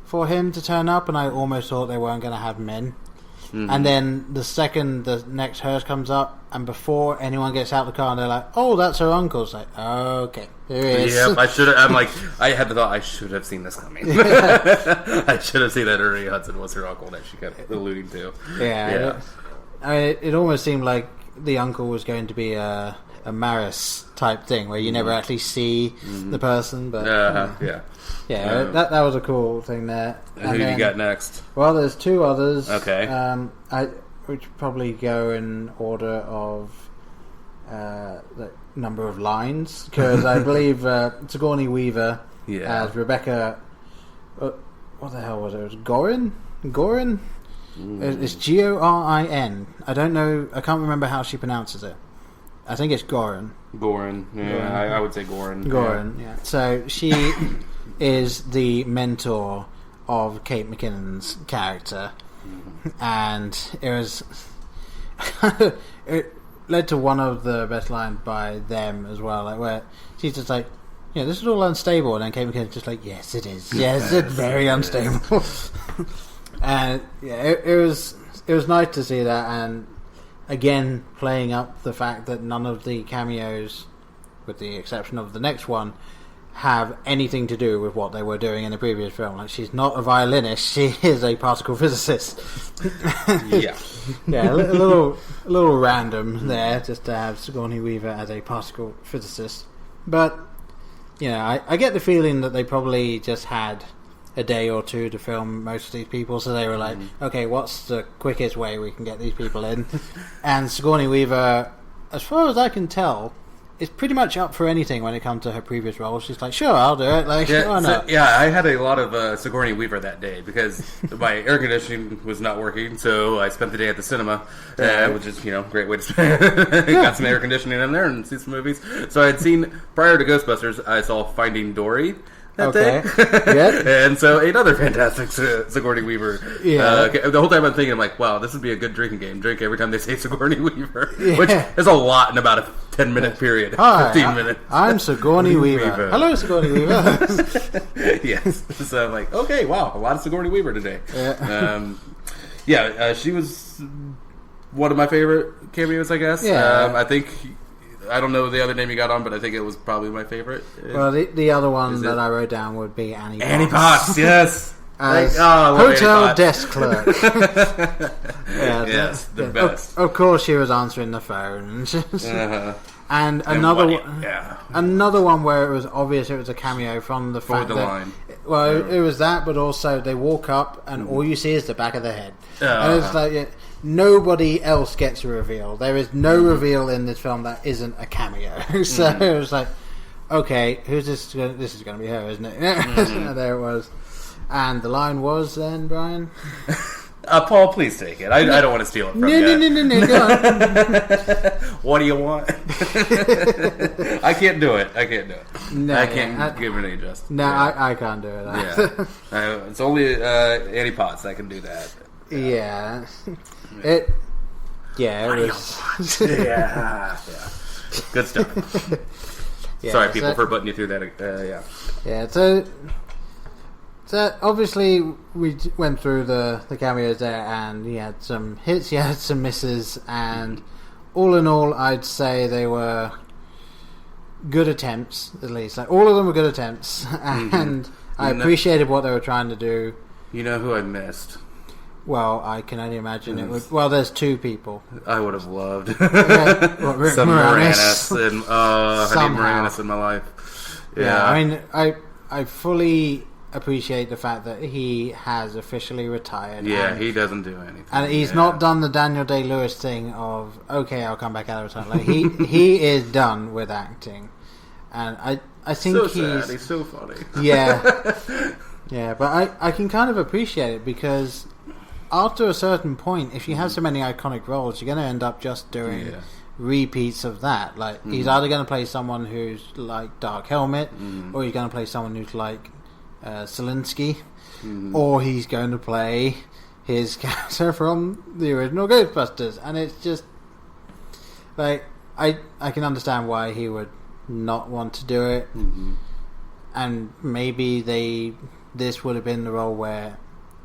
for him to turn up, and I almost thought they weren't going to have him in. And then the second the next hearse comes up, and before anyone gets out of the car, and they're like, "Oh, that's her uncle." It's like, okay, here he is. Yep, I should have. I had the thought I should have seen this coming. I should have seen that Ernie Hudson was her uncle that she kept alluding to. Yeah. It almost seemed like the uncle was going to be a Maris type thing, where you never actually see the person, but that was a cool thing there. And who do you got next? Well, there's 2 others. Okay. Which probably go in order of the number of lines, because I believe Sigourney Weaver as Rebecca. What the hell was it? It was Gorin. Gorin. It's Gorin. I don't know. I can't remember how she pronounces it. I think it's Gorin. Gorin. Yeah, I would say Gorin. Gorin. Yeah. So she is the mentor of Kate McKinnon's character, and it led to one of the best lines by them as well, like where she's just like, this is all unstable, and then Kate McKinnon's just like, yes it is, yes it's very unstable. And it was nice to see that, and again playing up the fact that none of the cameos, with the exception of the next one, have anything to do with what they were doing in the previous film. Like, she's not a violinist; she is a particle physicist. Yeah, a little random there, just to have Sigourney Weaver as a particle physicist. But I get the feeling that they probably just had a day or two to film most of these people, so they were like, okay, what's the quickest way we can get these people in? And Sigourney Weaver, as far as I can tell, is pretty much up for anything when it comes to her previous roles. She's like, sure, I'll do it. Like, yeah, why not? I had a lot of Sigourney Weaver that day because my air conditioning was not working, so I spent the day at the cinema, which is, great way to spend it. Got some air conditioning in there and see some movies. So I had seen, prior to Ghostbusters, I saw Finding Dory that day. Yeah. And so another fantastic Sigourney Weaver. Yeah. The whole time I'm thinking, I'm like, wow, this would be a good drinking game. Drink every time they say Sigourney Weaver, which is a lot in about a 10-minute period. Hi, 15 minutes. I'm Sigourney Weaver. Hello, Sigourney Weaver. Yes. So I'm like, okay, wow, a lot of Sigourney Weaver today. She was one of my favorite cameos, I guess. Yeah. I think... I don't know the other name you got on, but I think it was probably my favorite. Well, the other one that I wrote down would be Annie Potts. Annie Potts, yes. As hotel desk clerk. Yes, the best. Of course, she was answering the phone. And another one where it was obvious it was a cameo from the fact that... Well, it was that, but also they walk up and all you see is the back of the head. And it's like... Nobody else gets a reveal. There is no reveal in this film that isn't a cameo. So it was like, okay, who's this? This is going to be her, isn't it? And there it was. And the line was then, Brian? Paul, please take it. I don't want to steal it from you. No, go on. What do you want? I can't do it. No, I can't give it any justice. No, I can't do it. It's only Annie Potts that can do that. Yeah. It was. Yeah. Good stuff. Sorry, people, for putting you through that. Yeah. So obviously we went through the cameos there, and he had some hits, he had some misses, and all in all, I'd say they were good attempts. At least, like all of them were good attempts, and I appreciated what they were trying to do. You know who I missed? Well, I can only imagine it would... Well, there's two people. I would have loved Rick Moranis. And, I need Moranis in my life. Yeah, I mean, I fully appreciate the fact that he has officially retired. Yeah, he doesn't do anything. And he's not done the Daniel Day-Lewis thing of, okay, I'll come back out of retirement. Like, he is done with acting. And I think so sad. He's so funny. Yeah. Yeah, but I can kind of appreciate it because... After a certain point, if you have so many iconic roles, you're going to end up just doing repeats of that. Like, he's either going to play someone who's like Dark Helmet, or he's going to play someone who's like Zelensky, or he's going to play his character from the original Ghostbusters. And it's just like I can understand why he would not want to do it, and maybe this would have been the role where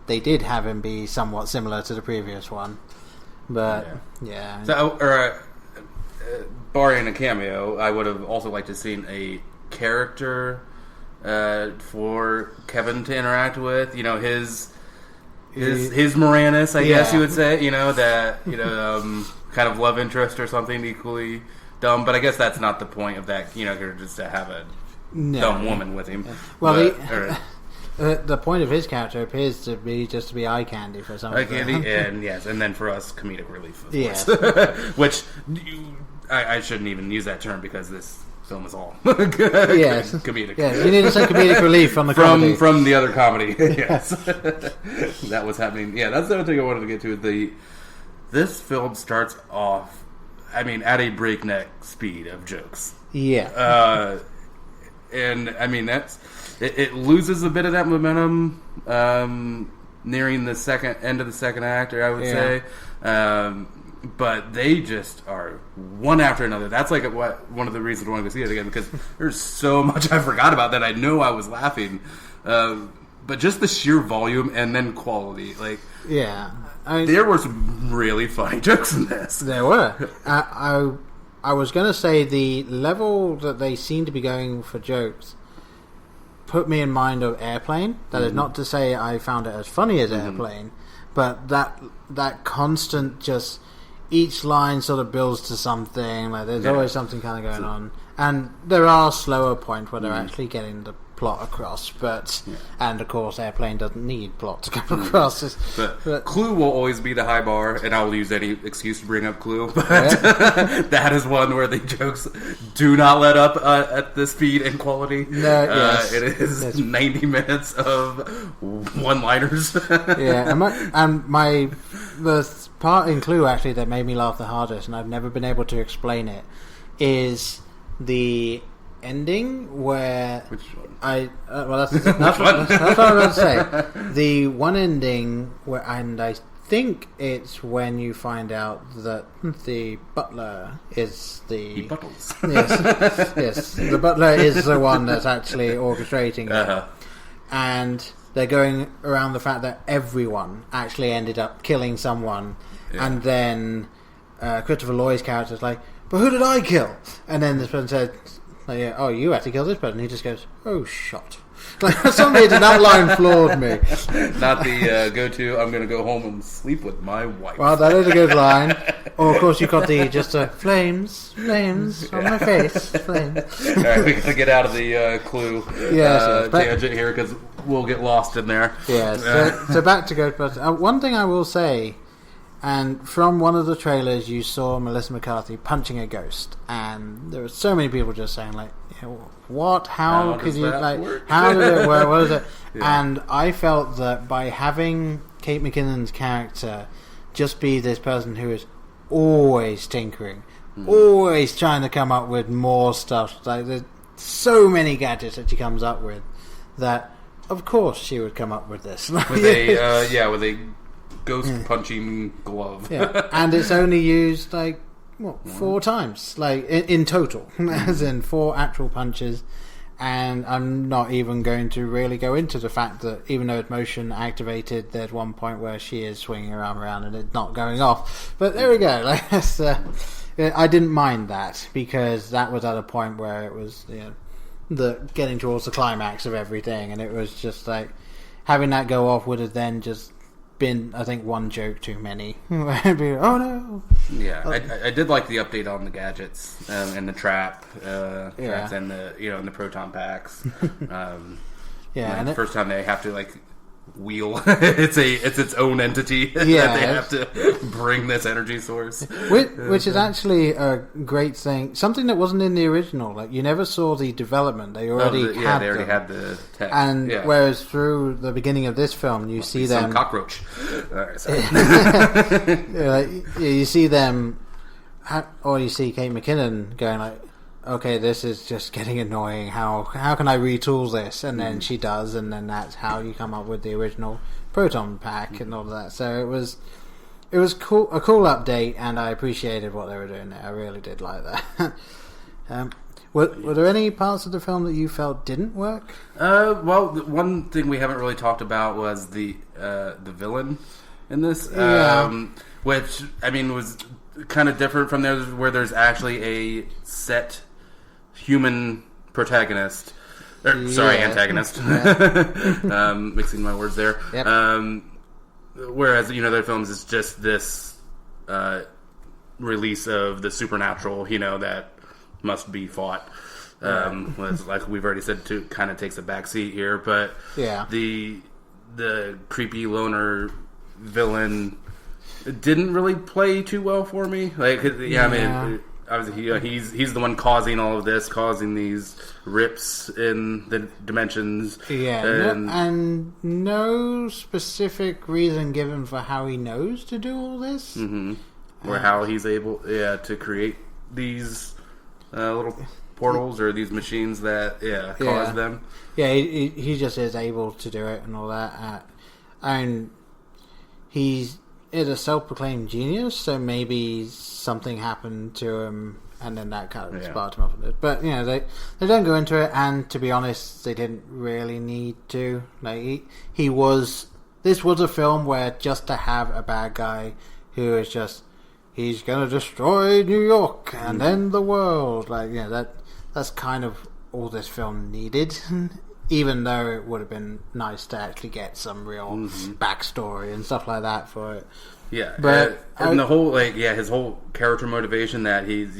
they did have him be somewhat similar to the previous one, but yeah. So, barring a cameo, I would have also liked to have seen a character for Kevin to interact with. You know, his Moranis, I guess you would say. You know, that kind of love interest or something equally dumb. But I guess that's not the point of that. You know, just to have a dumb woman with him. Well, the point of his character appears to be just to be eye candy for some. Eye candy, and then for us, comedic relief. Which I shouldn't even use that term because this film is all comedic. Yes, you need to say comedic relief from the comedy. From the other comedy. Yes, that was happening. Yeah, that's the other thing I wanted to get to. This film starts off, I mean, at a breakneck speed of jokes. Yeah, and I mean that's. It loses a bit of that momentum nearing the end of the second act, or I would say. But they just are one after another. That's like one of the reasons I wanted to see it again, because there's so much I forgot about that I know I was laughing. But just the sheer volume and then quality. There were some really funny jokes in this. There were. I was going to say the level that they seem to be going for jokes put me in mind of Airplane. That is not to say I found it as funny as Airplane, but that constant just each line sort of builds to something. Like there's always something kind of going on, and there are slower points where they're actually getting the plot across, and of course Airplane doesn't need plot to come across. But Clue will always be the high bar, and I will use any excuse to bring up Clue, but that is one where the jokes do not let up at the speed and quality. No, it is 90 minutes of one-liners. The part in Clue actually that made me laugh the hardest, and I've never been able to explain it, is the ending where... Which one? That's what I was going to say. The one ending where, and I think it's when you find out that the butler is the buttles. Yes, the butler is the one that's actually orchestrating it. And they're going around the fact that everyone actually ended up killing someone, and then Christopher Lloyd's character is like, but who did I kill? And then this person said, oh, you had to kill this person. He just goes, oh, shot. Like, for some reason, that line floored me. Not the go-to, I'm going to go home and sleep with my wife. Well, that is a good line. Or, of course, you got the flames on my face, flames. All right, we got to get out of the Clue tangent here, because we'll get lost in there. Yeah, so back to Ghostbusters. One thing I will say, and from one of the trailers you saw Melissa McCarthy punching a ghost, and there were so many people just saying, like, what? How could you, like, work? How did it work? What is it? Yeah. And I felt that by having Kate McKinnon's character just be this person who is always tinkering, always trying to come up with more stuff, like, there's so many gadgets that she comes up with, that of course she would come up with this. With a ghost punching glove. And it's only used, like, 4 times, like, in total, as in 4 actual punches. And I'm not even going to really go into the fact that even though it's motion activated, there's one point where she is swinging her arm around and it's not going off. But there we go. Like, I didn't mind that, because that was at a point where it was, the getting towards the climax of everything, and it was just like having that go off would have then just been, I think, one joke too many. Oh no! Yeah, I did like the update on the gadgets and the traps and the proton packs. And the first time they have to, like, wheel, it's its own entity that they have to bring this energy source, which is actually a great thing. Something that wasn't in the original. Like, you never saw the development; they already had the tech. And whereas through the beginning of this film, you see them some cockroach. You see them, or you see Kate McKinnon going like, okay, this is just getting annoying. How can I retool this? And then she does, and then that's how you come up with the original proton pack and all of that. So it was cool, a cool update, and I appreciated what they were doing there. I really did like that. Were there any parts of the film that you felt didn't work? Well, one thing we haven't really talked about was the villain in this, which, I mean, was kind of different from there, where there's actually a set human protagonist. Antagonist. Yeah. Mixing my words there. Yep. Whereas, their films is just this release of the supernatural, that must be fought. Like we've already said, kind of takes a backseat here. But the creepy loner villain didn't really play too well for me. Like, I mean, obviously, he's the one causing all of this, causing these rips in the dimensions. And no specific reason given for how he knows to do all this, or how he's able, to create these little portals or these machines that cause them. Yeah, he just is able to do it and all that. And he's a self-proclaimed genius, so maybe something happened to him, and then that kind of sparked him off of it. But they don't go into it, and to be honest, they didn't really need to. Like, this was a film where just to have a bad guy who is just, he's gonna destroy New York and end the world. Like, that's kind of all this film needed. Even though it would have been nice to actually get some real backstory and stuff like that for it. Yeah, but and the whole his whole character motivation that he's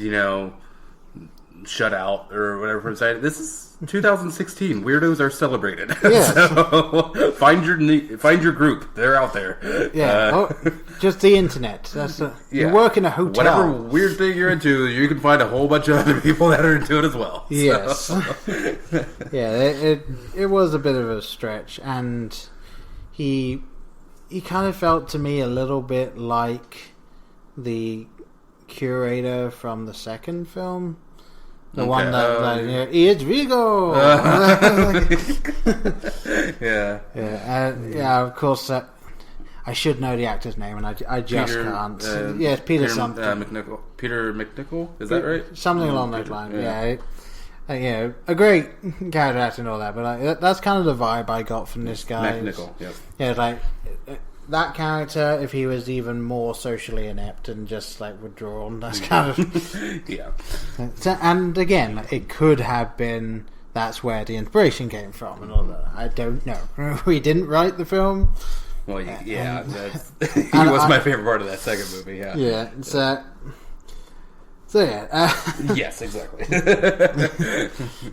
shut out or whatever from society. This is 2016. Weirdos are celebrated. Yeah. So find your group. They're out there. Yeah. Just the internet. You work in a hotel. Whatever weird thing you're into, you can find a whole bunch of other people that are into it as well. Yes. So. Yeah. It was a bit of a stretch, and he kind of felt to me a little bit like the curator from the second film. The one that, it's Vigo! Yeah. Yeah, of course, I should know the actor's name, and I just can't. Yes, Peter something. McNichol. Peter McNichol? Is that right? Something along those lines, yeah. A great character actor and all that, but that's kind of the vibe I got from this guy. McNichol, yes. Yeah, like... that character, if he was even more socially inept and just like withdrawn, that's kind of yeah. And again, it could have been that's where the inspiration came from and all that. I don't know. We didn't write the film. Well, yeah, he was my favorite part of that second movie. Yeah, yeah. So yeah. Yes, exactly.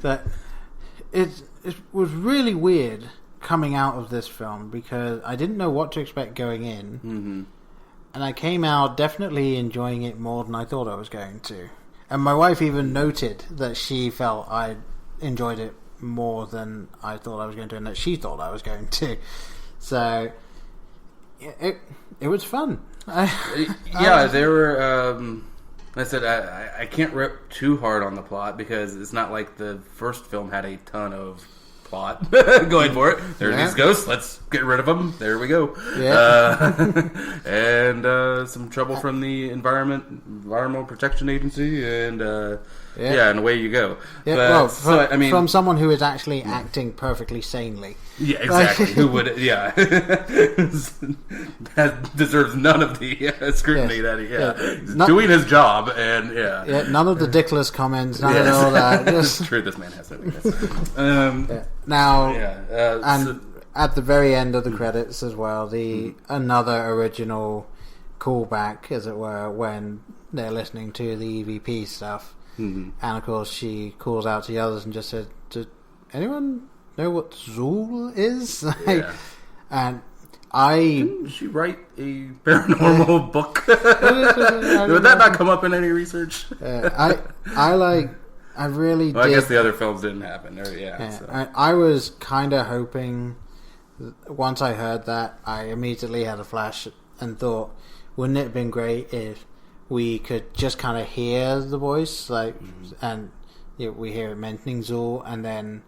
That it was really weird coming out of this film because I didn't know what to expect going in, and I came out definitely enjoying it more than I thought I was going to. And my wife even noted that she felt I enjoyed it more than I thought I was going to, and that she thought I was going to. So it was fun. There were. I said I can't rip too hard on the plot because it's not like the first film had a ton of plot going for it. There are these ghosts. Let's get rid of them. There we go. Yeah. And some trouble from the Environmental Protection Agency, and and away you go. Yeah, but, from someone who is actually acting perfectly sanely. Yeah, exactly. Who would? Yeah, that deserves none of the scrutiny that he's doing his job, and none of the dickless comments, none of all that. It's true, this man has no weakness. And at the very end of the credits as well, another original callback, as it were, when they're listening to the EVP stuff, and of course she calls out to the others and just said, "Does anyone know what Zool is?" And didn't she write a paranormal book? Would that not come up in any research? I really did. I guess the other films didn't happen. I was kind of hoping, once I heard that, I immediately had a flash and thought, wouldn't it have been great if we could just kind of hear the voice, and we hear it mentioning Zool, and then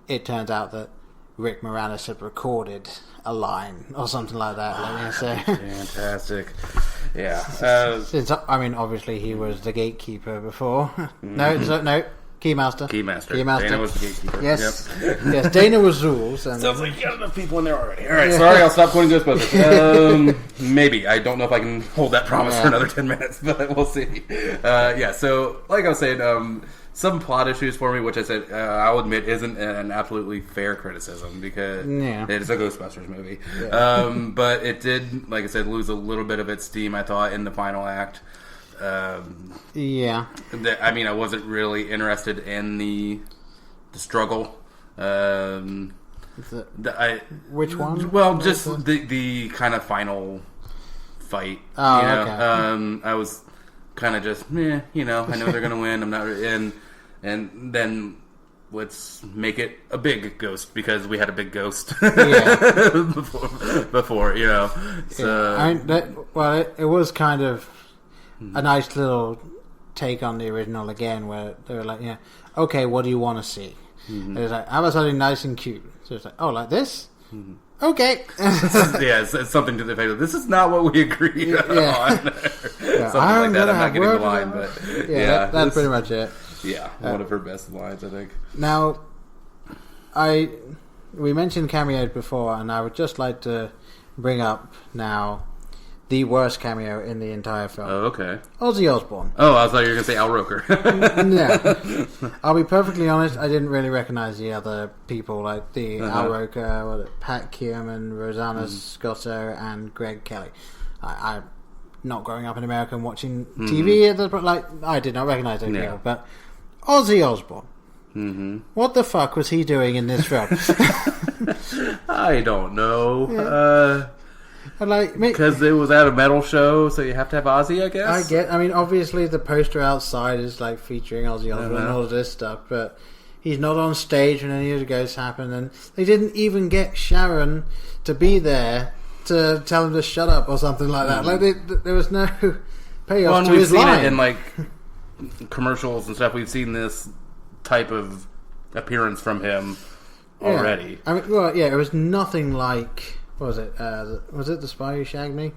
it turns out that Rick Moranis had recorded a line or something like that. Fantastic. Yeah. Obviously he was the gatekeeper before. No, Keymaster. Dana was the gatekeeper. Yes. Yes, Dana was Zool. Sounds like you got enough people in there already. Alright, sorry, I'll stop quoting Ghostbusters. Maybe. I don't know if I can hold that promise for another 10 minutes, but we'll see. So, like I was saying, some plot issues for me, which I said I'll admit isn't an absolutely fair criticism because it's a Ghostbusters movie. Yeah. But it did, like I said, lose a little bit of its steam, I thought, in the final act. I wasn't really interested in the struggle. Which one? Well, just the kind of final fight. Oh, okay. I was kind of just, I know they're going to win. I'm not, and then let's make it a big ghost because we had a big ghost before. So it was kind of a nice little take on the original again, where they were like, okay, what do you want to see? It was like, how about something nice and cute? So it's like, oh, like this? Okay. It's something to the effect of, this is not what we agreed on. Something like that. I'm not getting the line, but that's pretty much it. Yeah, one of her best lines, I think. Now, we mentioned cameos before, and I would just like to bring up now the worst cameo in the entire film. Oh, okay. Ozzy Osbourne. Oh, I thought you were going to say Al Roker. No. I'll be perfectly honest, I didn't really recognize the other people, like the Al Roker, Pat Kierman, Rosanna Scotto, and Greg Kelly. I'm not growing up in America and watching TV, I did not recognize those people, but Ozzy Osbourne. Mm-hmm. What the fuck was he doing in this film? I don't know. Because it was at a metal show, so you have to have Ozzy, I guess? I mean, obviously the poster outside is like featuring Ozzy Osbourne and all of this stuff, but he's not on stage when any of the ghosts happen, and they didn't even get Sharon to be there to tell him to shut up or something like that. Like there was no payoff to his line. We've seen it in like commercials and stuff. We've seen this type of appearance from him already. I mean, well, yeah, it was nothing like, what was it? Was it The Spy Who Shagged Me?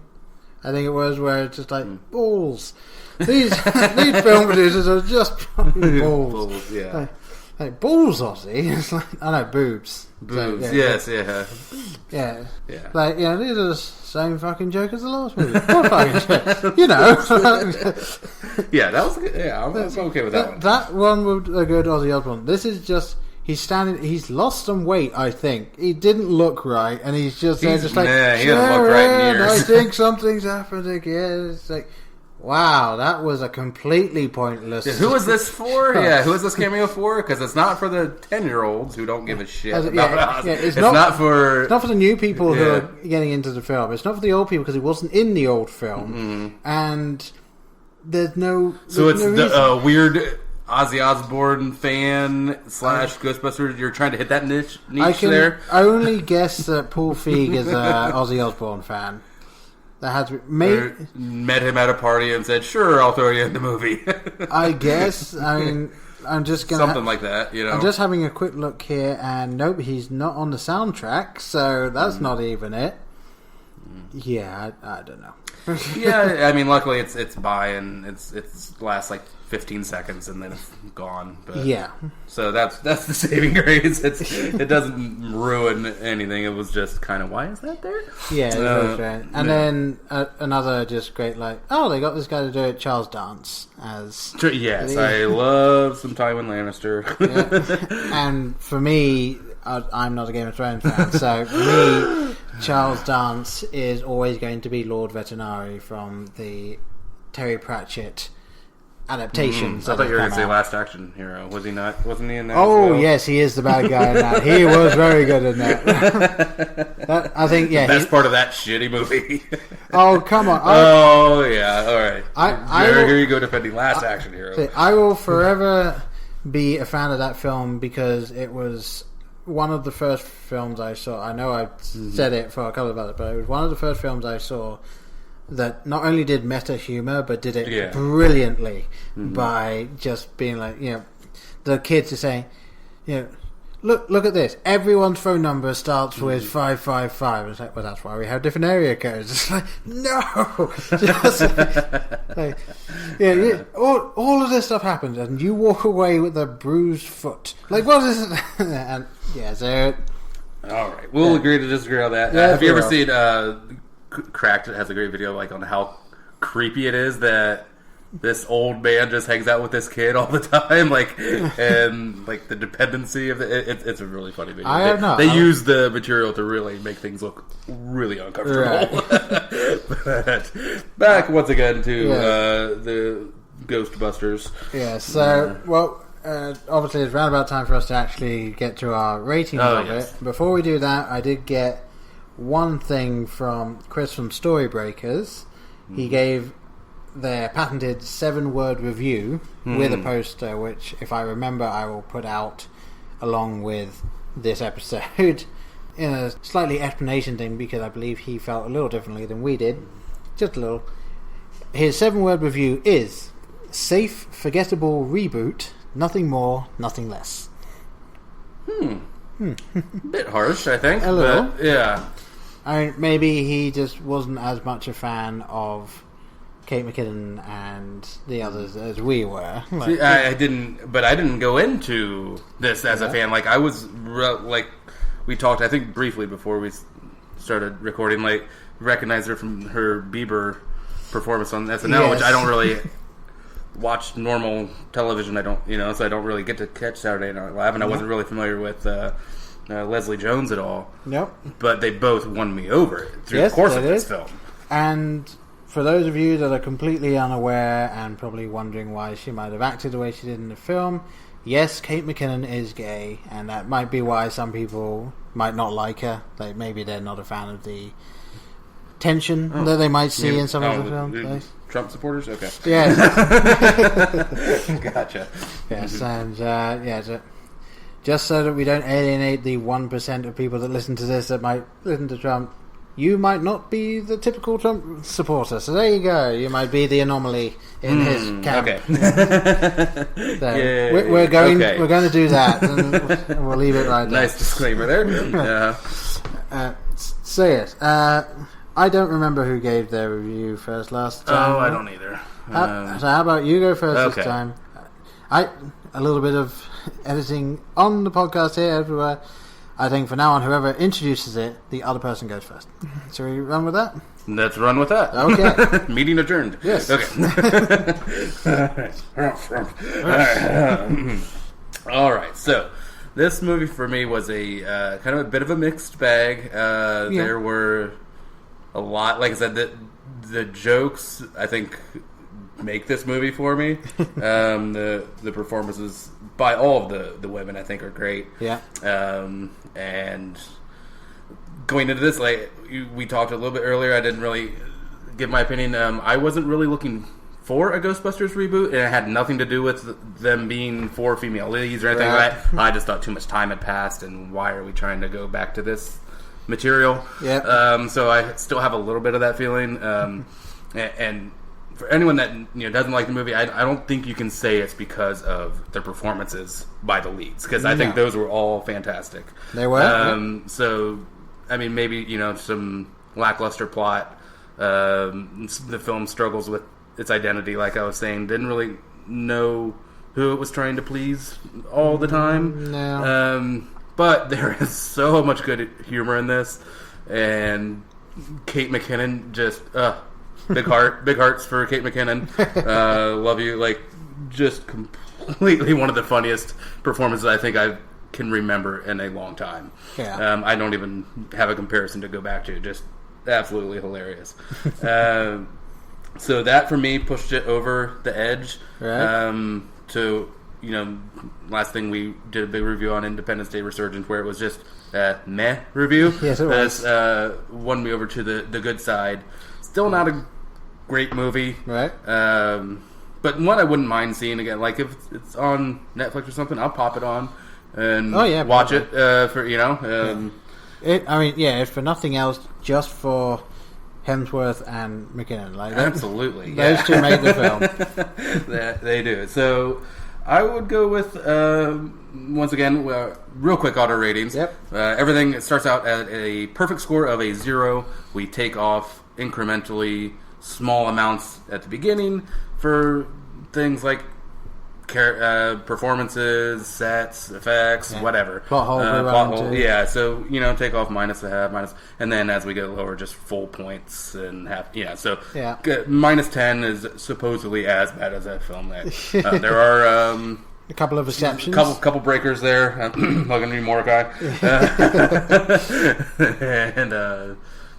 I think it was, where it's just like balls. These film producers are just fucking balls. Yeah. Like balls, Ozzy. It's like, I know, boobs. Boobs, so, yes, yeah. Yeah. Like, these are the same fucking joke as the last movie. What fucking joke? You know. Yeah, that was good. Yeah, I'm okay with that one. That one was a good Ozzy Osbourne. This is just, he's lost some weight, I think. He didn't look right, and he's just like, he doesn't look right in years. I think something's happened again. It's like, wow, that was a completely pointless... Yeah, who is this for? Yeah, who is this cameo for? Because it's not for the 10-year-olds who don't give a shit about Ozzy. It's not for... It's not for the new people who are getting into the film. It's not for the old people because he wasn't in the old film. Mm-hmm. And there's no... So it's the weird Ozzy Osbourne fan / Ghostbusters. You're trying to hit that niche there? I only guess that Paul Feig is an Ozzy Osbourne fan. That had to be met him at a party and said, "Sure, I'll throw you in the movie." I guess. I mean, I'm just gonna something like that. You know, I'm just having a quick look here, and nope, he's not on the soundtrack, so that's not even it. Yeah, I don't know. Yeah, I mean, luckily it's by and it's lasts like 15 seconds and then it's gone. But, yeah. So that's the saving grace. It doesn't ruin anything. It was just kind of, why is that there? Yeah, that's right. And then another just great, like, they got this guy to do it, Charles Dance as... Yes, I love some Tywin Lannister. Yeah. And for me, I'm not a Game of Thrones fan, so for me, Charles Dance is always going to be Lord Vetinari from the Terry Pratchett adaptations. I thought you were going to say Last Action Hero. Was he not? Wasn't he in that? Oh, as well? Yes, he is the bad guy in that. He was very good in that. I think, yeah. The best part of that shitty movie. Oh, come on. Yeah, alright. Here you go defending Last Action Hero. I will forever be a fan of that film because it was one of the first films I saw. I know I've said it for a couple of others, but it was one of the first films I saw that not only did meta humor, but did it brilliantly by just being like, the kids are saying, look at this. Everyone's phone number starts with 555. It's like, well, that's why we have different area codes. It's like, no! Just, all of this stuff happens, and you walk away with a bruised foot. Like, what is it? And, so... All right. We'll agree to disagree on that. Have you ever seen... Cracked It has a great video like on how creepy it is that this old man just hangs out with this kid all the time, and the dependency of it's a really funny video. I don't know. They use the material to really make things look really uncomfortable. Right. But back once again to the Ghostbusters. Yeah. So obviously it's round about time for us to actually get to our rating of it. Before we do that, I did get one thing from Chris from Storybreakers. He gave their patented 7-word review with a poster, which, if I remember, I will put out along with this episode in a slightly explanation thing, because I believe he felt a little differently than we did. Just a little. His 7-word review is: safe, forgettable reboot, nothing more, nothing less. Bit harsh, I think. A little. But, yeah. I mean, maybe he just wasn't as much a fan of Kate McKinnon and the others as we were. See, I didn't go into this as a fan. Like, I was we talked, I think, briefly before we started recording. Like, recognized her from her Bieber performance on SNL, which I don't really watch normal television. I don't, so I don't really get to catch Saturday Night Live, and I wasn't really familiar with Leslie Jones at all. Nope. But they both won me over through the course of this film. And for those of you that are completely unaware and probably wondering why she might have acted the way she did in the film, yes, Kate McKinnon is gay, and that might be why some people might not like her. Like maybe they're not a fan of the tension that they might see in some of the films. Trump supporters? Okay. Yes. Gotcha. Yes, and so just so that we don't alienate the 1% of people that listen to this that might listen to Trump, you might not be the typical Trump supporter. So there you go. You might be the anomaly in his camp. Okay. So we're going to do that, and we'll leave it right there. Nice disclaimer there. So yes, I don't remember who gave their review first last time. Oh, I don't either. So how about you go first this time? A little bit of editing on the podcast here, everywhere. I think for now on, whoever introduces it, the other person goes first. So we run with that? Let's run with that. Okay. Meeting adjourned. Yes. Okay. All right. So this movie for me was a kind of a bit of a mixed bag. There were a lot, like I said, the jokes I think make this movie for me. The performances by all of the women I think are great. Yeah. And going into this, like we talked a little bit earlier, I didn't really give my opinion. I wasn't really looking for a Ghostbusters reboot, and it had nothing to do with them being 4 female leads or anything like that. I just thought too much time had passed, and why are we trying to go back to this material? Yeah. So I still have a little bit of that feeling. And for anyone that doesn't like the movie, I don't think you can say it's because of their performances by the leads, because I think those were all fantastic. They were. So, I mean, maybe some lackluster plot. The film struggles with its identity, like I was saying. Didn't really know who it was trying to please all the time. No. But there is so much good humor in this, and Kate McKinnon just big hearts for Kate McKinnon. Love you. Like, just completely one of the funniest performances I think I can remember in a long time. Yeah. I don't even have a comparison to go back to. Just absolutely hilarious. So that for me pushed it over the edge. Right. To last thing we did a big review on Independence Day Resurgence, where it was just a meh review. Yes, it was. Won me over to the good side. Still not a great movie, Right. but one I wouldn't mind seeing again. Like if it's on Netflix or something, I'll pop it on and watch it. For if for nothing else, just for Hemsworth and McKinnon, like absolutely, those two make the film. They do. So I would go with once again, real quick auto ratings. Yep. Everything starts out at a perfect score of a 0. We take off incrementally small amounts at the beginning for things like performances, sets, effects, whatever. Plot hole. Yeah, so take off -0.5, and then as we get lower, just full points and half. Yeah, so -10 is supposedly as bad as that film. That there are a couple of exceptions, couple breakers there. Like a new Mordecai, and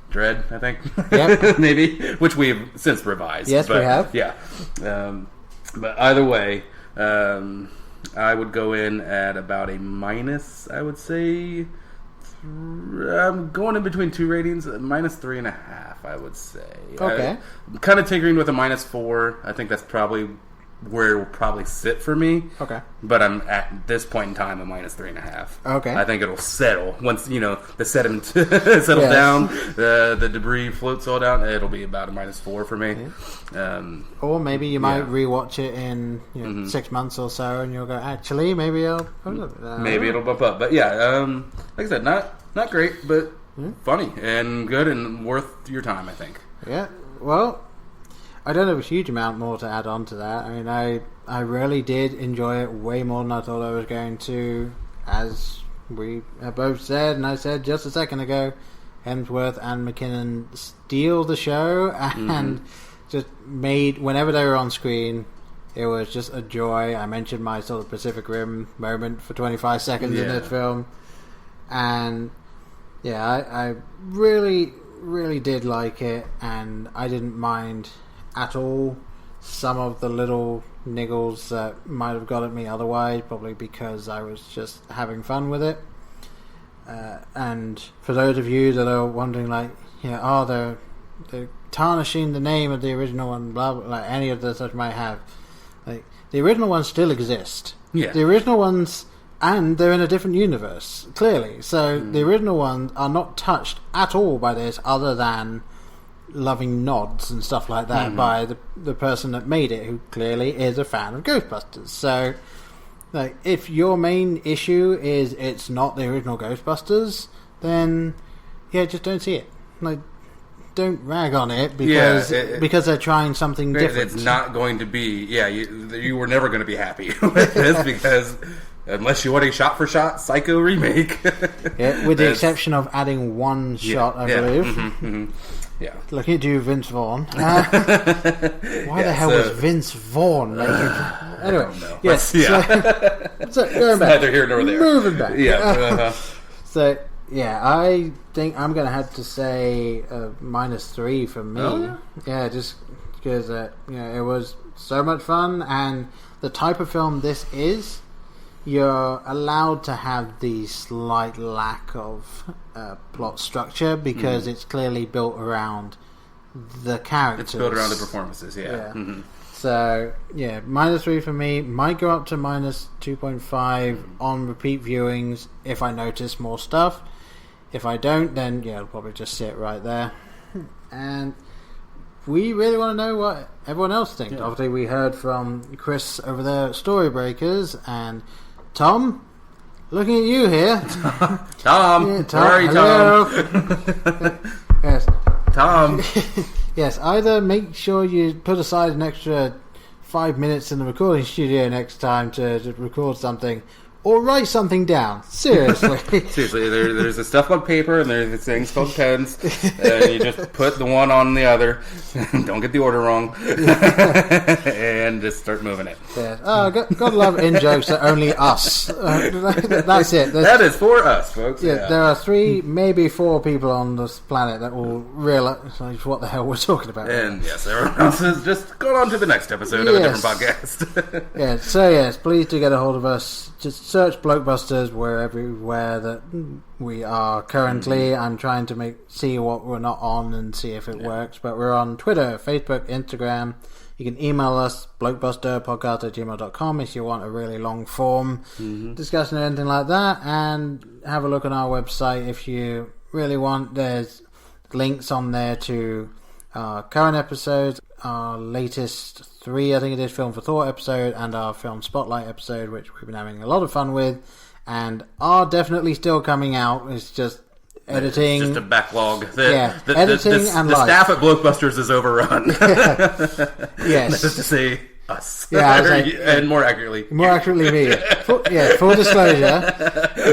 Dread, I think. Yep. Maybe, which we've since revised. Yes, we have. Yeah. But either way, I would go in at about a minus, I would say. I'm going in between two ratings, -3.5, I would say. Okay. I'm kind of tinkering with a -4. I think that's probably where it will probably sit for me. Okay. But I'm at this point in time a -3.5. Okay. I think it'll settle once the sediment settles down, the debris floats all down. It'll be about a -4 for me. Yeah. Or maybe you might rewatch it in 6 months or so, and you'll go, actually, maybe I'll. Maybe it'll bump up, but like I said, not great, but funny and good and worth your time, I think. Yeah. Well, I don't have a huge amount more to add on to that. I mean, I really did enjoy it way more than I thought I was going to. As we have both said, and I said just a second ago, Hemsworth and McKinnon steal the show, and just made, whenever they were on screen, it was just a joy. I mentioned my sort of Pacific Rim moment for 25 seconds in this film. And I really really did like it, and I didn't mind at all some of the little niggles that might have got at me otherwise, probably because I was just having fun with it. And for those of you that are wondering, like, they're tarnishing the name of the original one, blah, blah, like any of the such might have, like, the original ones still exist. Yeah. The original ones, and they're in a different universe, clearly. So the original ones are not touched at all by this, other than loving nods and stuff like that by the person that made it, who clearly is a fan of Ghostbusters. So, like, if your main issue is it's not the original Ghostbusters, then just don't see it. Like, don't rag on it because they're trying something different. It's not going to be. You were never going to be happy with this because unless you want a shot-for-shot Psycho remake, with the exception of adding one shot, I believe. Yeah. Looking at you, Vince Vaughn. Why the hell was Vince Vaughn making... Anyway, yes. So going back. Neither here nor there. Moving back. Yeah. So, I think I'm going to have to say -3 for me. Oh, yeah? Just because it was so much fun, and the type of film this is, you're allowed to have the slight lack of plot structure because it's clearly built around the characters. It's built around the performances, So, -3 for me. Might go up to -2.5 on repeat viewings if I notice more stuff. If I don't, then it'll probably just sit right there. And we really want to know what everyone else thinks. Yeah. Obviously, we heard from Chris over there at Storybreakers, and Tom, looking at you here. Tom, where are you, Tom? Yes. Tom. Yes, either make sure you put aside an extra 5 minutes in the recording studio next time to record something, or write something down. Seriously. Seriously, there's this stuff on paper, and there's these things called pens, and you just put the one on the other. Don't get the order wrong. And just start moving it. Yeah. Oh, gotta love in-jokes that only us. That's it. That is for us, folks. Yeah, there are 3, maybe 4 people on this planet that will realize what the hell we're talking about. And yes, everyone else has just gone on to the next episode of a different podcast. So please do get a hold of us. Just search Blokebusters everywhere that we are currently. I'm trying to see what we're not on and see if it works. But we're on Twitter, Facebook, Instagram. You can email us, blokebusterpodcast@gmail.com, if you want a really long form discussion or anything like that. And have a look on our website if you really want. There's links on there to our current episodes, our latest 3, I think it is, Film for Thought episode, and our Film Spotlight episode, which we've been having a lot of fun with, and are definitely still coming out. It's just editing. It's just a backlog. Editing and the staff at Blokebusters is overrun. Yes. That is to say, us. And more accurately me. Full disclosure,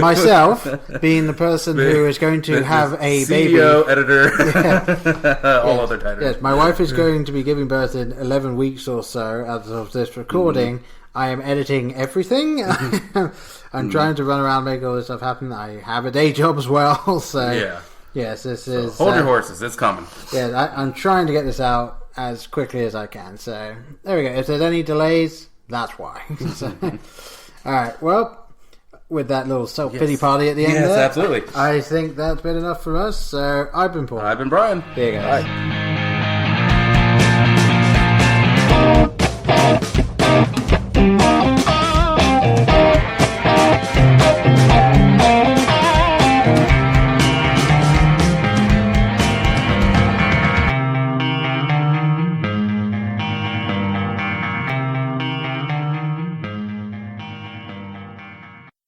myself being the person who is going to have a CEO, baby, editor, all other titles. Yes, my wife is going to be giving birth in 11 weeks or so as of this recording. I am editing everything. I'm trying to run around, make all this stuff happen. I have a day job as well, so yes, this is. Hold your horses, it's coming. Yeah, I'm trying to get this out as quickly as I can. So there we go. If there's any delays, that's why. So, all right. Well, with that little self-pity party at the end, absolutely. I think that's been enough for us. So I've been Paul. I've been Brian. There you go. Bye.